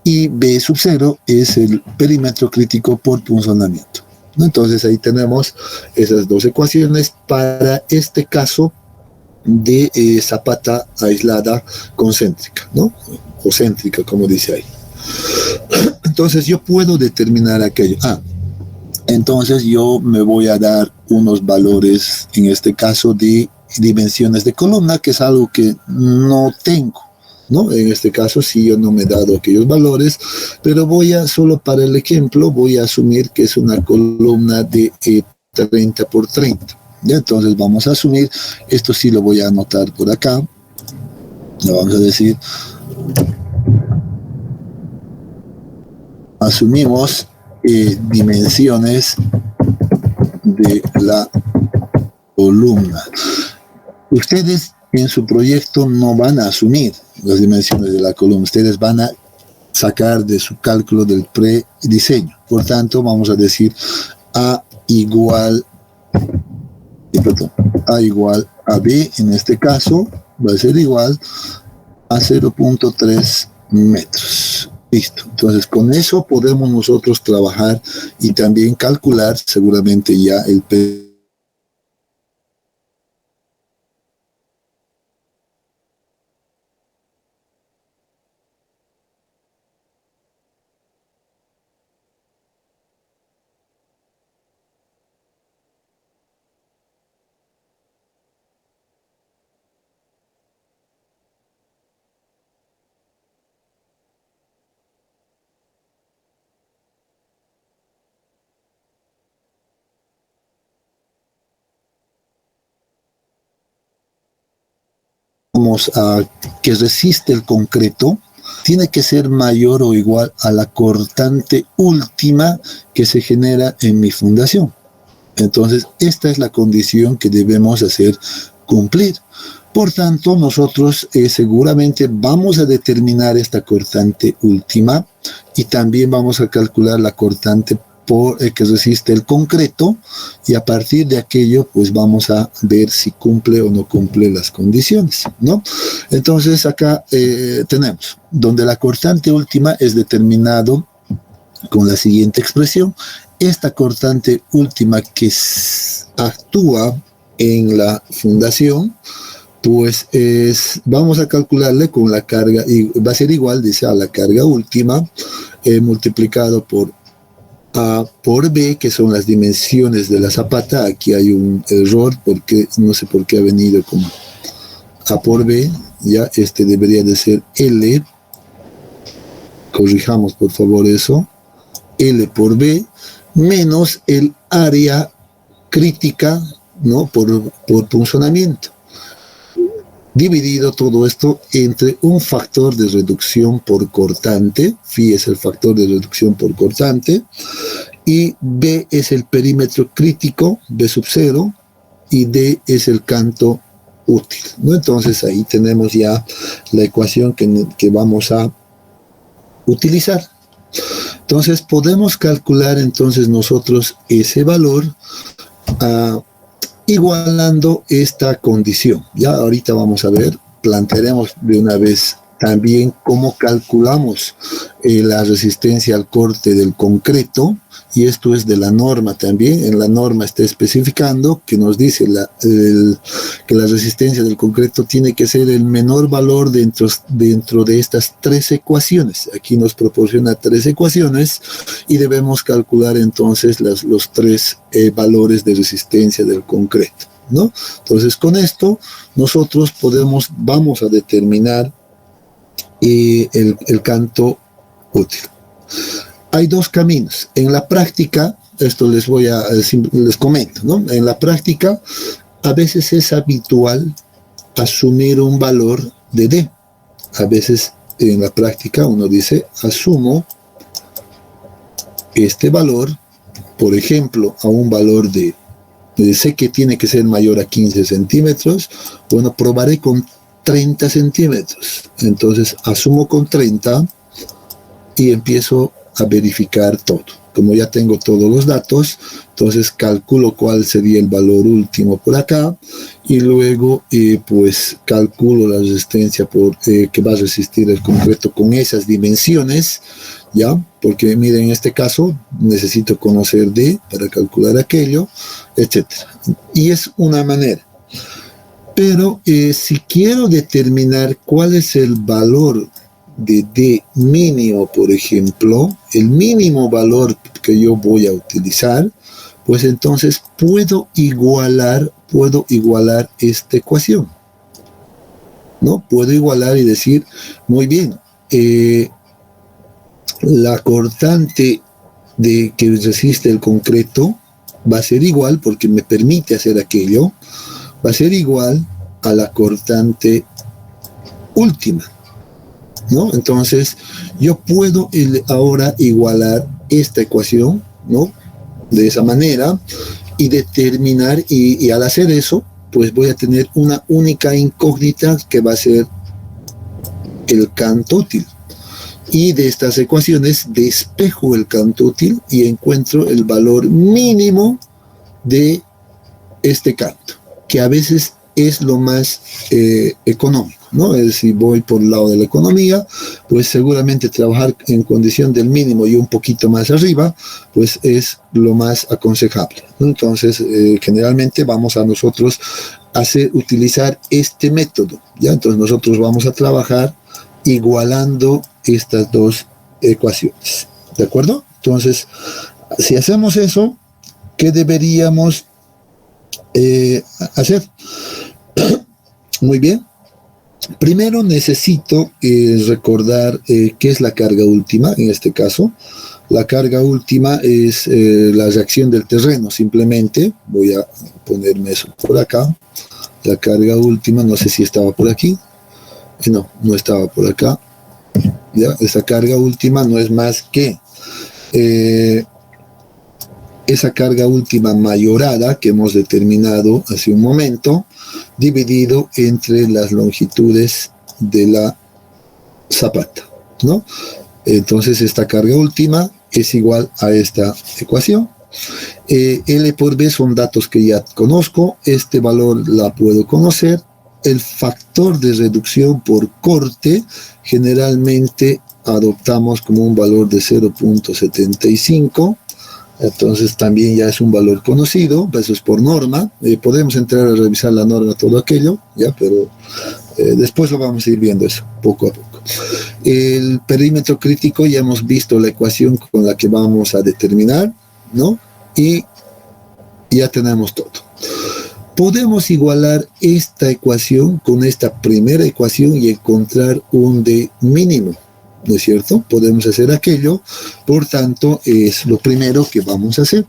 y B sub 0 es el perímetro crítico por punzonamiento. Entonces, ahí tenemos esas 2 ecuaciones para este caso de zapata aislada concéntrica, ¿no? O céntrica, como dice ahí. Entonces yo puedo determinar aquello. Entonces yo me voy a dar unos valores, en este caso de dimensiones de columna, que es algo que no tengo, ¿no? En este caso sí yo no me he dado aquellos valores, pero solo para el ejemplo, voy a asumir que es una columna de 30 por 30. ¿Ya? Entonces vamos a asumir, esto sí lo voy a anotar por acá, lo vamos a decir, asumimos dimensiones de la columna. Ustedes en su proyecto no van a asumir las dimensiones de la columna, ustedes van a sacar de su cálculo del prediseño. Por tanto, vamos a decir A igual a B, en este caso va a ser igual a 0.3 metros. Listo. Entonces con eso podemos nosotros trabajar y también calcular seguramente ya el que resiste el concreto tiene que ser mayor o igual a la cortante última que se genera en mi fundación. Entonces, esta es la condición que debemos hacer cumplir. Por tanto, nosotros seguramente vamos a determinar esta cortante última y también vamos a calcular la cortante que resiste el concreto, y a partir de aquello pues vamos a ver si cumple o no cumple las condiciones, ¿no? Entonces acá tenemos donde la cortante última es determinado con la siguiente expresión. Esta cortante última que actúa en la fundación, pues vamos a calcularle con la carga, y va a ser igual, dice, a la carga última multiplicado por A por B, que son las dimensiones de la zapata. Aquí hay un error porque no sé por qué ha venido como A por B, ya debería de ser L, corrijamos por favor eso, L por B, menos el área crítica, ¿no? por punzonamiento, dividido todo esto entre un factor de reducción por cortante. Phi es el factor de reducción por cortante, y B es el perímetro crítico, B sub 0, y D es el canto útil, ¿no? Entonces ahí tenemos ya la ecuación que vamos a utilizar. Entonces podemos calcular entonces nosotros ese valor igualando esta condición. Ya ahorita vamos a ver, plantearemos de una vez también cómo calculamos la resistencia al corte del concreto, y esto es de la norma también. En la norma está especificando que nos dice que la resistencia del concreto tiene que ser el menor valor dentro de estas 3 ecuaciones. Aquí nos proporciona 3 ecuaciones y debemos calcular entonces los 3 valores de resistencia del concreto, ¿no? Entonces, con esto nosotros vamos a determinar el canto útil. Hay 2 caminos. En la práctica, esto les comento, ¿no? En la práctica, a veces es habitual asumir un valor de D. A veces en la práctica uno dice, asumo este valor, por ejemplo, a un valor de sé que tiene que ser mayor a 15 centímetros, bueno, probaré con 30 centímetros. Entonces asumo con 30 y empiezo a verificar todo. Como ya tengo todos los datos, entonces calculo cuál sería el valor último por acá, y luego pues calculo la resistencia que va a resistir el concreto con esas dimensiones, ¿ya? Porque miren, en este caso necesito conocer D para calcular aquello, etc. Y es una manera. Pero si quiero determinar cuál es el valor de D mínimo, por ejemplo, el mínimo valor que yo voy a utilizar, pues entonces puedo igualar esta ecuación, ¿no? Puedo igualar y decir, muy bien, la cortante que resiste el concreto va a ser igual, porque me permite hacer aquello, va a ser igual a la cortante última, ¿no? Entonces yo puedo ahora igualar esta ecuación, ¿no? De esa manera, y determinar, y al hacer eso, pues voy a tener una única incógnita que va a ser el canto útil. Y de estas ecuaciones despejo el canto útil y encuentro el valor mínimo de este canto, que a veces es lo más económico, ¿no? Es decir, voy por el lado de la economía, pues seguramente trabajar en condición del mínimo y un poquito más arriba, pues es lo más aconsejable, ¿no? Entonces, generalmente vamos a nosotros utilizar este método, ¿ya? Entonces nosotros vamos a trabajar igualando estas 2 ecuaciones, ¿de acuerdo? Entonces, si hacemos eso, ¿qué deberíamos hacer? Muy bien. Primero necesito recordar qué es la carga última. En este caso, la carga última es la reacción del terreno. Simplemente voy a ponerme eso por acá. La carga última, no sé si estaba por aquí. No estaba por acá. ¿Ya? Esa carga última no es más que esa carga última mayorada que hemos determinado hace un momento, dividido entre las longitudes de la zapata, ¿no? Entonces esta carga última es igual a esta ecuación. L por B son datos que ya conozco, este valor la puedo conocer. El factor de reducción por corte generalmente adoptamos como un valor de 0.75, entonces también ya es un valor conocido, eso es por norma. Podemos entrar a revisar la norma, todo aquello, ya, pero después lo vamos a ir viendo eso, poco a poco. El perímetro crítico, ya hemos visto la ecuación con la que vamos a determinar, ¿no? Y ya tenemos todo. Podemos igualar esta ecuación con esta primera ecuación y encontrar un D mínimo, ¿no es cierto? Podemos hacer aquello, por tanto, es lo primero que vamos a hacer.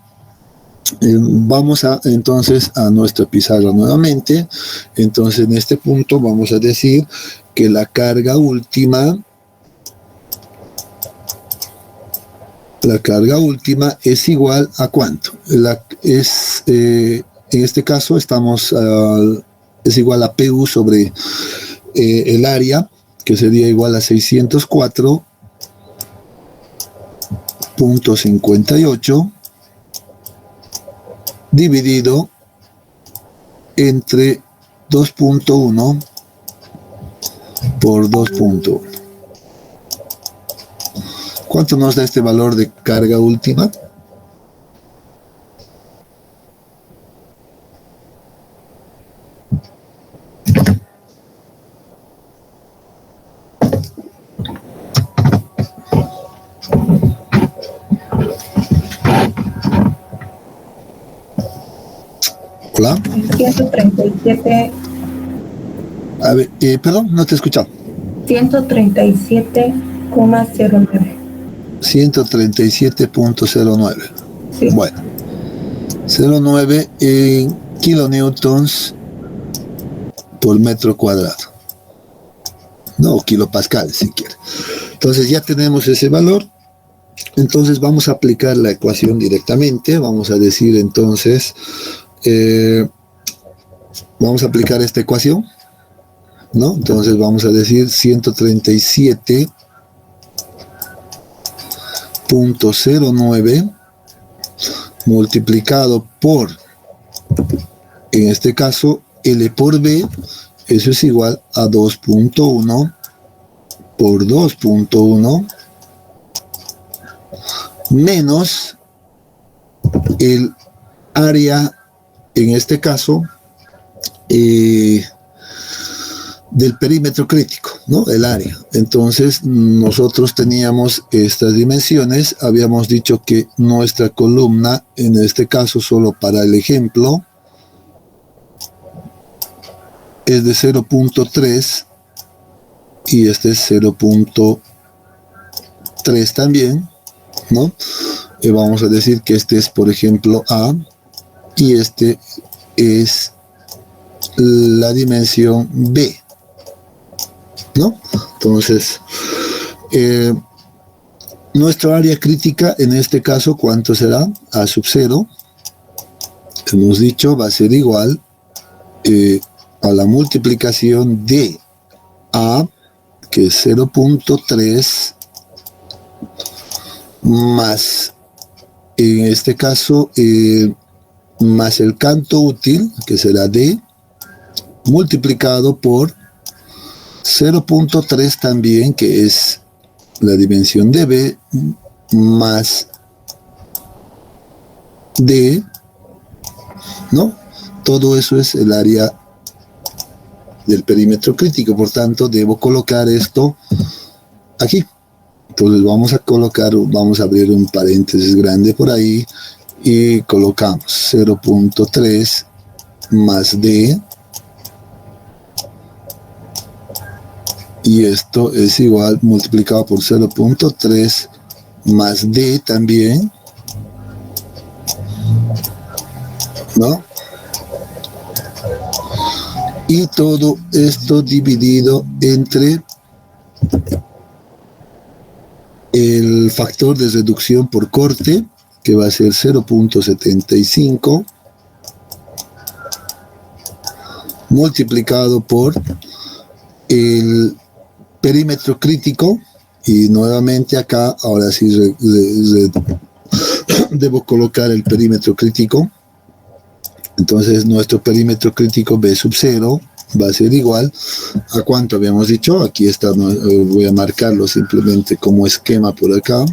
Vamos entonces a nuestra pizarra nuevamente. Entonces, en este punto vamos a decir que la carga última es igual a ¿cuánto? En este caso es igual a PU sobre el área, que sería igual a 604.58 dividido entre 2.1 por 2.1. ¿Cuánto nos da este valor de carga última? Hola. 137. A ver, perdón, no te he escuchado. 137,09. 137.09. Sí. Bueno, 0,9 en kilonewtons por metro cuadrado. No, kilopascales si quiere. Entonces ya tenemos ese valor. Entonces vamos a aplicar la ecuación directamente. Vamos a decir entonces, vamos a aplicar esta ecuación, ¿no? Entonces vamos a decir 137.09 multiplicado por, en este caso, L por B, eso es igual a 2.1 por 2.1 menos el área, en este caso, del perímetro crítico, ¿no? El área. Entonces, nosotros teníamos estas dimensiones, habíamos dicho que nuestra columna, en este caso, solo para el ejemplo, es de 0.3 y este es 0.3 también, ¿no? Vamos a decir que este es, por ejemplo, A y este es la dimensión B, ¿no? Entonces, nuestra área crítica, en este caso, ¿cuánto será? A sub 0, hemos dicho, va a ser igual a la multiplicación de A, que es 0.3, más, en este caso, más el canto útil, que será D, multiplicado por 0.3 también, que es la dimensión de B, más D, ¿no? Todo eso es el área del perímetro crítico, por tanto, debo colocar esto aquí. Entonces vamos a colocar, vamos a abrir un paréntesis grande por ahí y colocamos 0.3 más D, y esto es igual multiplicado por 0.3 más D también, ¿no? Y todo esto dividido entre el factor de reducción por corte, que va a ser 0.75, multiplicado por el perímetro crítico, y nuevamente acá, ahora sí debo colocar el perímetro crítico. Entonces nuestro perímetro crítico B sub 0 va a ser igual a cuánto habíamos dicho. Aquí está, voy a marcarlo simplemente como esquema por acá.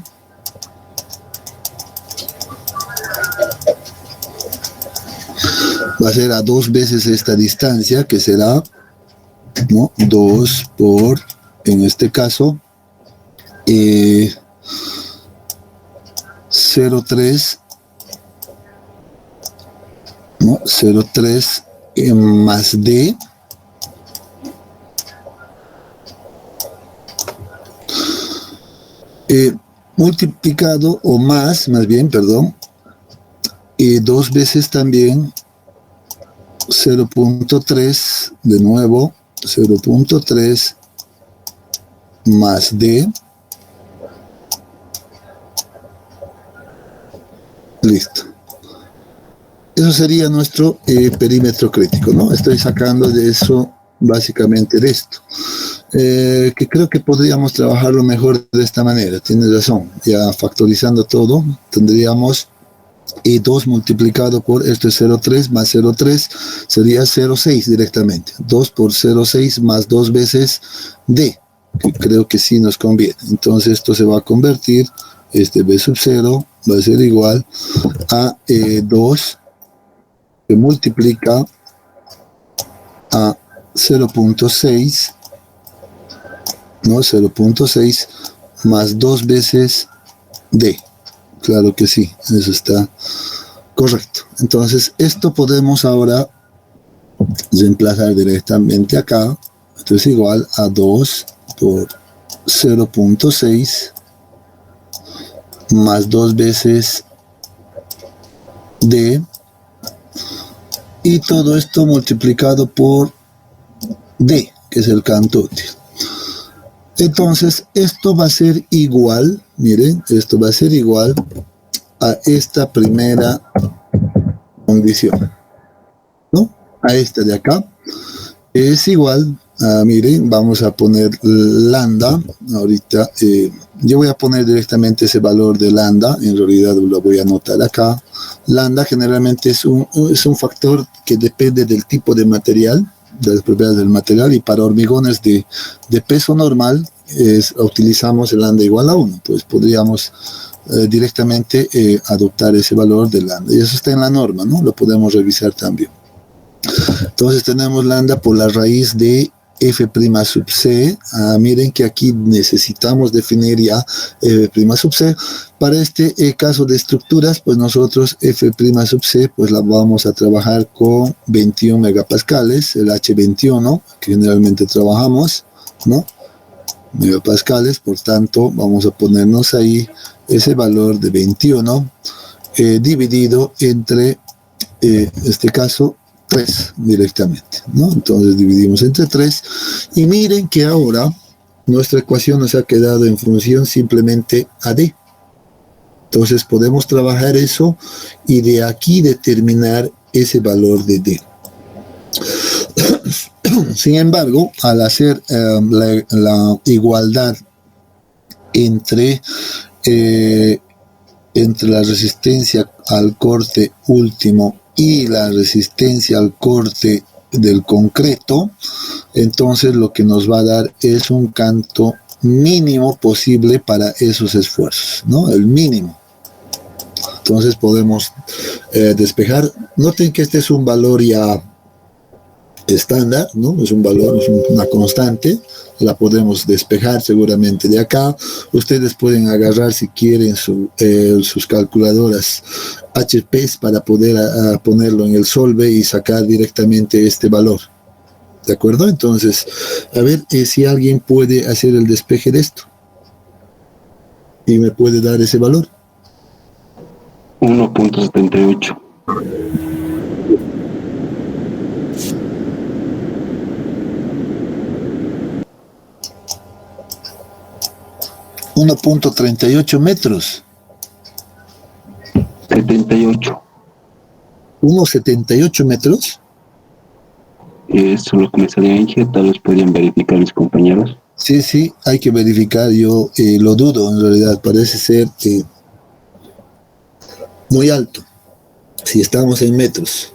Va a ser a 2 veces esta distancia, que será, ¿no? 2 por, en este caso, 0,3, ¿no? 0,3 más D, multiplicado, o más bien, perdón, 2 veces también 0.3, de nuevo 0.3 más D. Listo. Eso sería nuestro perímetro crítico, ¿no? Estoy sacando de eso, básicamente de esto. Que creo que podríamos trabajarlo mejor de esta manera. Tienes razón. Ya factorizando todo, tendríamos E2 multiplicado por, esto es 0,3 más 0,3, sería 0,6 directamente. 2 por 0,6 más 2 veces D. que creo que sí nos conviene. Entonces esto se va a convertir, este B sub 0 va a ser igual a 2 que multiplica a 0.6, ¿no? 0.6 más 2 veces D. Claro que sí, eso está correcto. Entonces esto podemos ahora reemplazar directamente acá. Esto es igual a 2 por 0.6 más 2 veces D, y todo esto multiplicado por D, que es el canto útil. Entonces esto va a ser igual, miren, esto va a ser igual a esta primera condición, ¿no? A esta de acá es igual a, miren, vamos a poner lambda. Ahorita yo voy a poner directamente ese valor de lambda, en realidad lo voy a anotar acá. Lambda generalmente es un factor que depende del tipo de material, de las propiedades del material, y para hormigones de peso normal utilizamos el lambda igual a 1, pues podríamos directamente adoptar ese valor de lambda, y eso está en la norma, ¿no? Lo podemos revisar también. Entonces tenemos lambda por la raíz de f' sub c. Miren que aquí necesitamos definir ya f' sub c. Para este caso de estructuras, pues nosotros f' sub c pues la vamos a trabajar con 21 megapascales, el H21 que generalmente trabajamos, ¿no? Megapascales, por tanto vamos a ponernos ahí ese valor de 21 dividido entre este caso 3 directamente, ¿no? Entonces dividimos entre 3 y miren que ahora nuestra ecuación nos ha quedado en función simplemente a D. Entonces podemos trabajar eso y de aquí determinar ese valor de D. Sin embargo, al hacer la igualdad entre la resistencia al corte último y la resistencia al corte del concreto, entonces lo que nos va a dar es un canto mínimo posible para esos esfuerzos, ¿no? El mínimo. Entonces podemos despejar. Noten que este es un valor ya estándar, ¿no? Es un valor, es una constante, la podemos despejar seguramente de acá. Ustedes pueden agarrar si quieren sus calculadoras HP para poder ponerlo en el solve y sacar directamente este valor, ¿de acuerdo? Entonces, a ver si alguien puede hacer el despeje de esto y me puede dar ese valor. 1.78. $1.38 metros. 78. 1.78 metros. Eso es lo que me salía en G, tal vez podrían verificar mis compañeros. Sí, sí, hay que verificar. Yo lo dudo, en realidad. Parece ser muy alto. Si estamos en metros.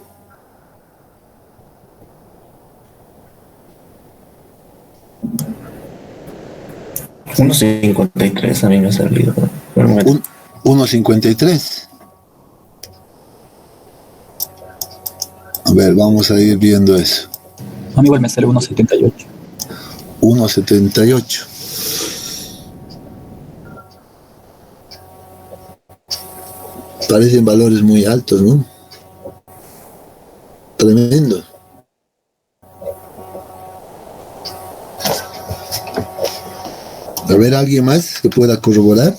$1.53 a mí me ha salido. 1.53. A ver, vamos a ir viendo eso. A mí igual me sale 1.78. 1.78. Parecen valores muy altos, ¿no? Tremendo. A ver, ¿alguien más que pueda corroborar?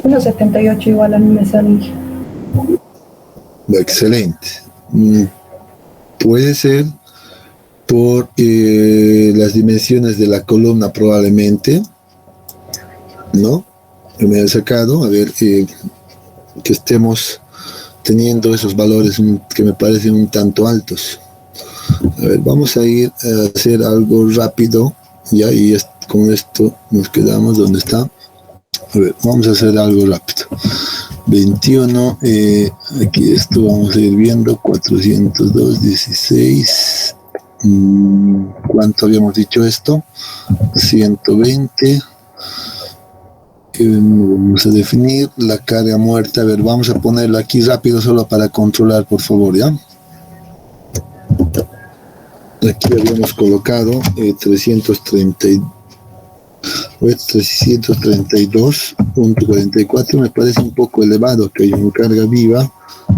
1.78 igual a mí me sale. Excelente. Puede ser por las dimensiones de la columna probablemente, ¿no? Me he sacado, a ver, que estemos teniendo esos valores que me parecen un tanto altos. A ver, vamos a ir a hacer algo rápido, ya, y con esto nos quedamos donde está. A ver, vamos a hacer algo rápido. 21, aquí esto vamos a ir viendo, 402, 16, ¿Cuánto habíamos dicho esto? 120. Vamos a definir la carga muerta. A ver, vamos a ponerla aquí rápido solo para controlar, por favor, ¿ya? Aquí habíamos colocado 332.44. Me parece un poco elevado que hay una carga viva.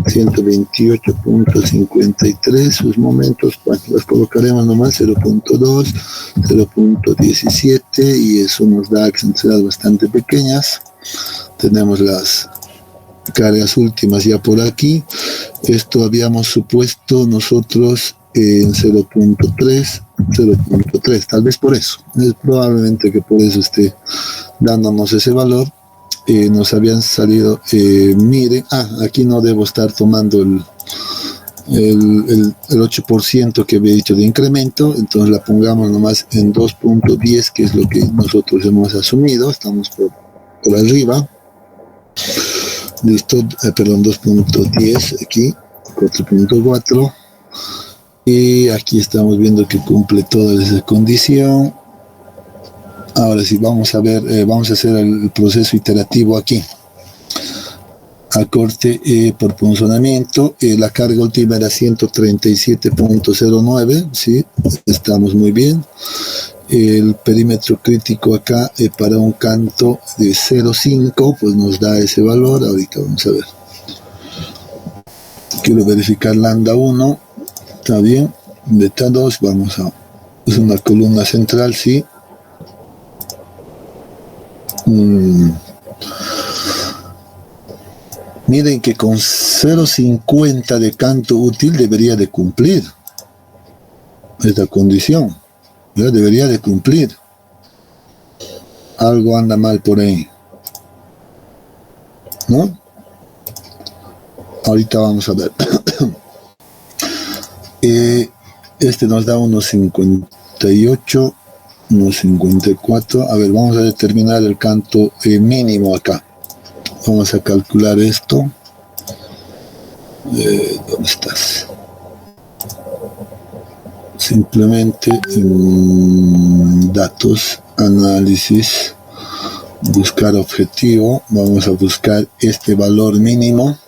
128.53, sus momentos, bueno, las colocaremos nomás 0.2, 0.17 y eso nos da excentricidades bastante pequeñas. Tenemos las cargas últimas ya por aquí. Esto habíamos supuesto nosotros en 0.3, tal vez por eso, es probablemente que por eso esté dándonos ese valor. Nos habían salido, miren, aquí no debo estar tomando el 8% que había dicho de incremento, entonces la pongamos nomás en 2.10, que es lo que nosotros hemos asumido, estamos por arriba. Listo, perdón, 2.10 aquí, 4.4, y aquí estamos viendo que cumple toda esa condición. Ahora sí, vamos a ver, vamos a hacer el proceso iterativo aquí. Acorte por punzonamiento, la carga última era 137.09, ¿sí? Estamos muy bien. El perímetro crítico acá para un canto de 0.5, pues nos da ese valor. Ahorita vamos a ver. Quiero verificar lambda 1, está bien. Beta 2, vamos a... Es una columna central, sí. Miren que con 0.50 de canto útil debería de cumplir esta condición, ¿ya? Debería de cumplir. Algo anda mal por ahí, ¿no? Ahorita vamos a ver. Este nos da unos 58, unos 54. A ver, vamos a determinar el canto mínimo acá. Vamos a calcular esto. ¿Dónde estás? Simplemente datos, análisis, buscar objetivo. Vamos a buscar este valor mínimo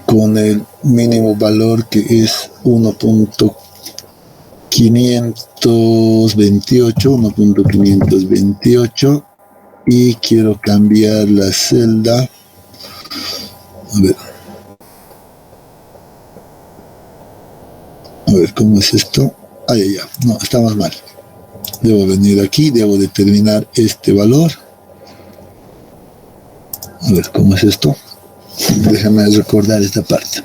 con el mínimo valor que es 1.528 y quiero cambiar la celda. A ver cómo es esto. Ya, no, estamos mal. Debo venir aquí, debo determinar este valor. A ver cómo es esto. Déjame recordar esta parte.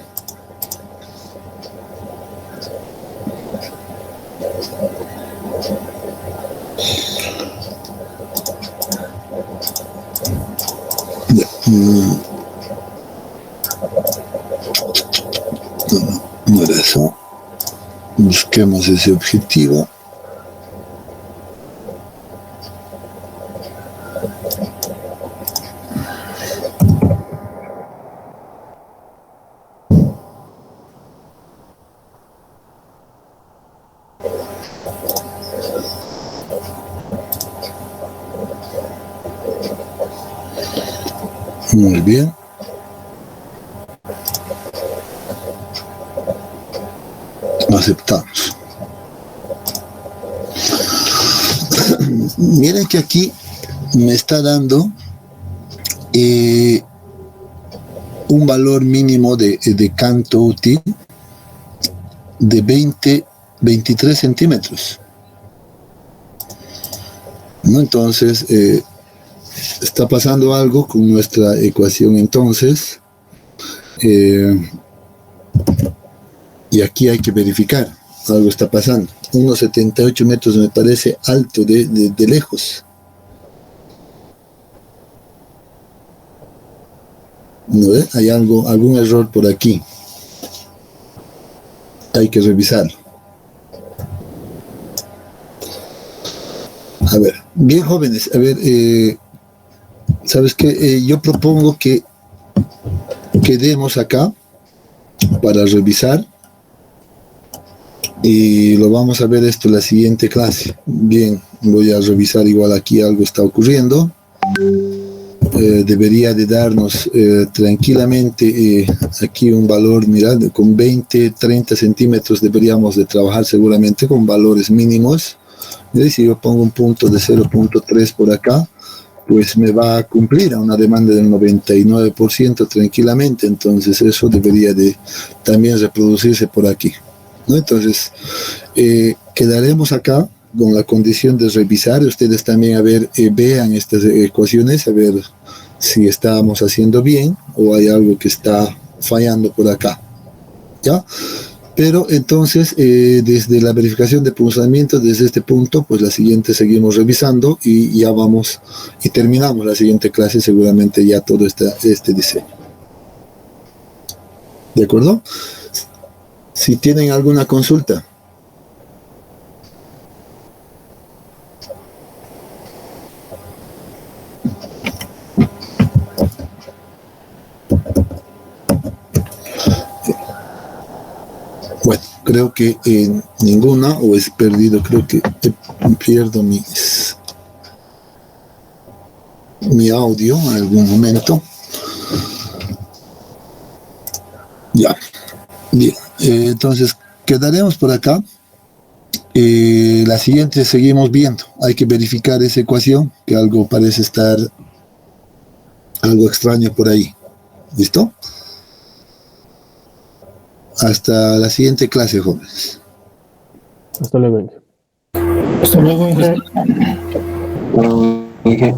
No era eso. Busquemos ese objetivo. Muy bien. Aceptamos. Miren que aquí me está dando un valor mínimo de canto útil de 23 centímetros. ¿No? Entonces, está pasando algo con nuestra ecuación entonces. Y aquí hay que verificar, algo está pasando. Unos 78 metros me parece alto de lejos. ¿No ve? Hay algún error por aquí. Hay que revisarlo. A ver, bien jóvenes, a ver, ¿sabes qué? Yo propongo que quedemos acá para revisar y lo vamos a ver esto en la siguiente clase. Bien, voy a revisar igual aquí algo está ocurriendo. Debería de darnos tranquilamente aquí un valor, mirad, con 20-30 centímetros deberíamos de trabajar seguramente con valores mínimos. Y si yo pongo un punto de 0.3 por acá, pues me va a cumplir a una demanda del 99% tranquilamente, entonces eso debería de también reproducirse por aquí, ¿no? Entonces quedaremos acá con la condición de revisar, ustedes también a ver, vean estas ecuaciones, a ver si estamos haciendo bien o hay algo que está fallando por acá, ¿ya? Pero entonces, desde la verificación de punzamiento, desde este punto, pues la siguiente seguimos revisando y ya vamos y terminamos la siguiente clase, seguramente ya todo este diseño. ¿De acuerdo? Si tienen alguna consulta. Bueno, creo que ninguna, o es perdido, creo que pierdo mi audio en algún momento. Ya, bien, entonces quedaremos por acá. La siguiente seguimos viendo, hay que verificar esa ecuación, que algo parece estar algo extraño por ahí. ¿Listo? Hasta la siguiente clase, jóvenes. Hasta luego. Hasta luego, Inge. Dije,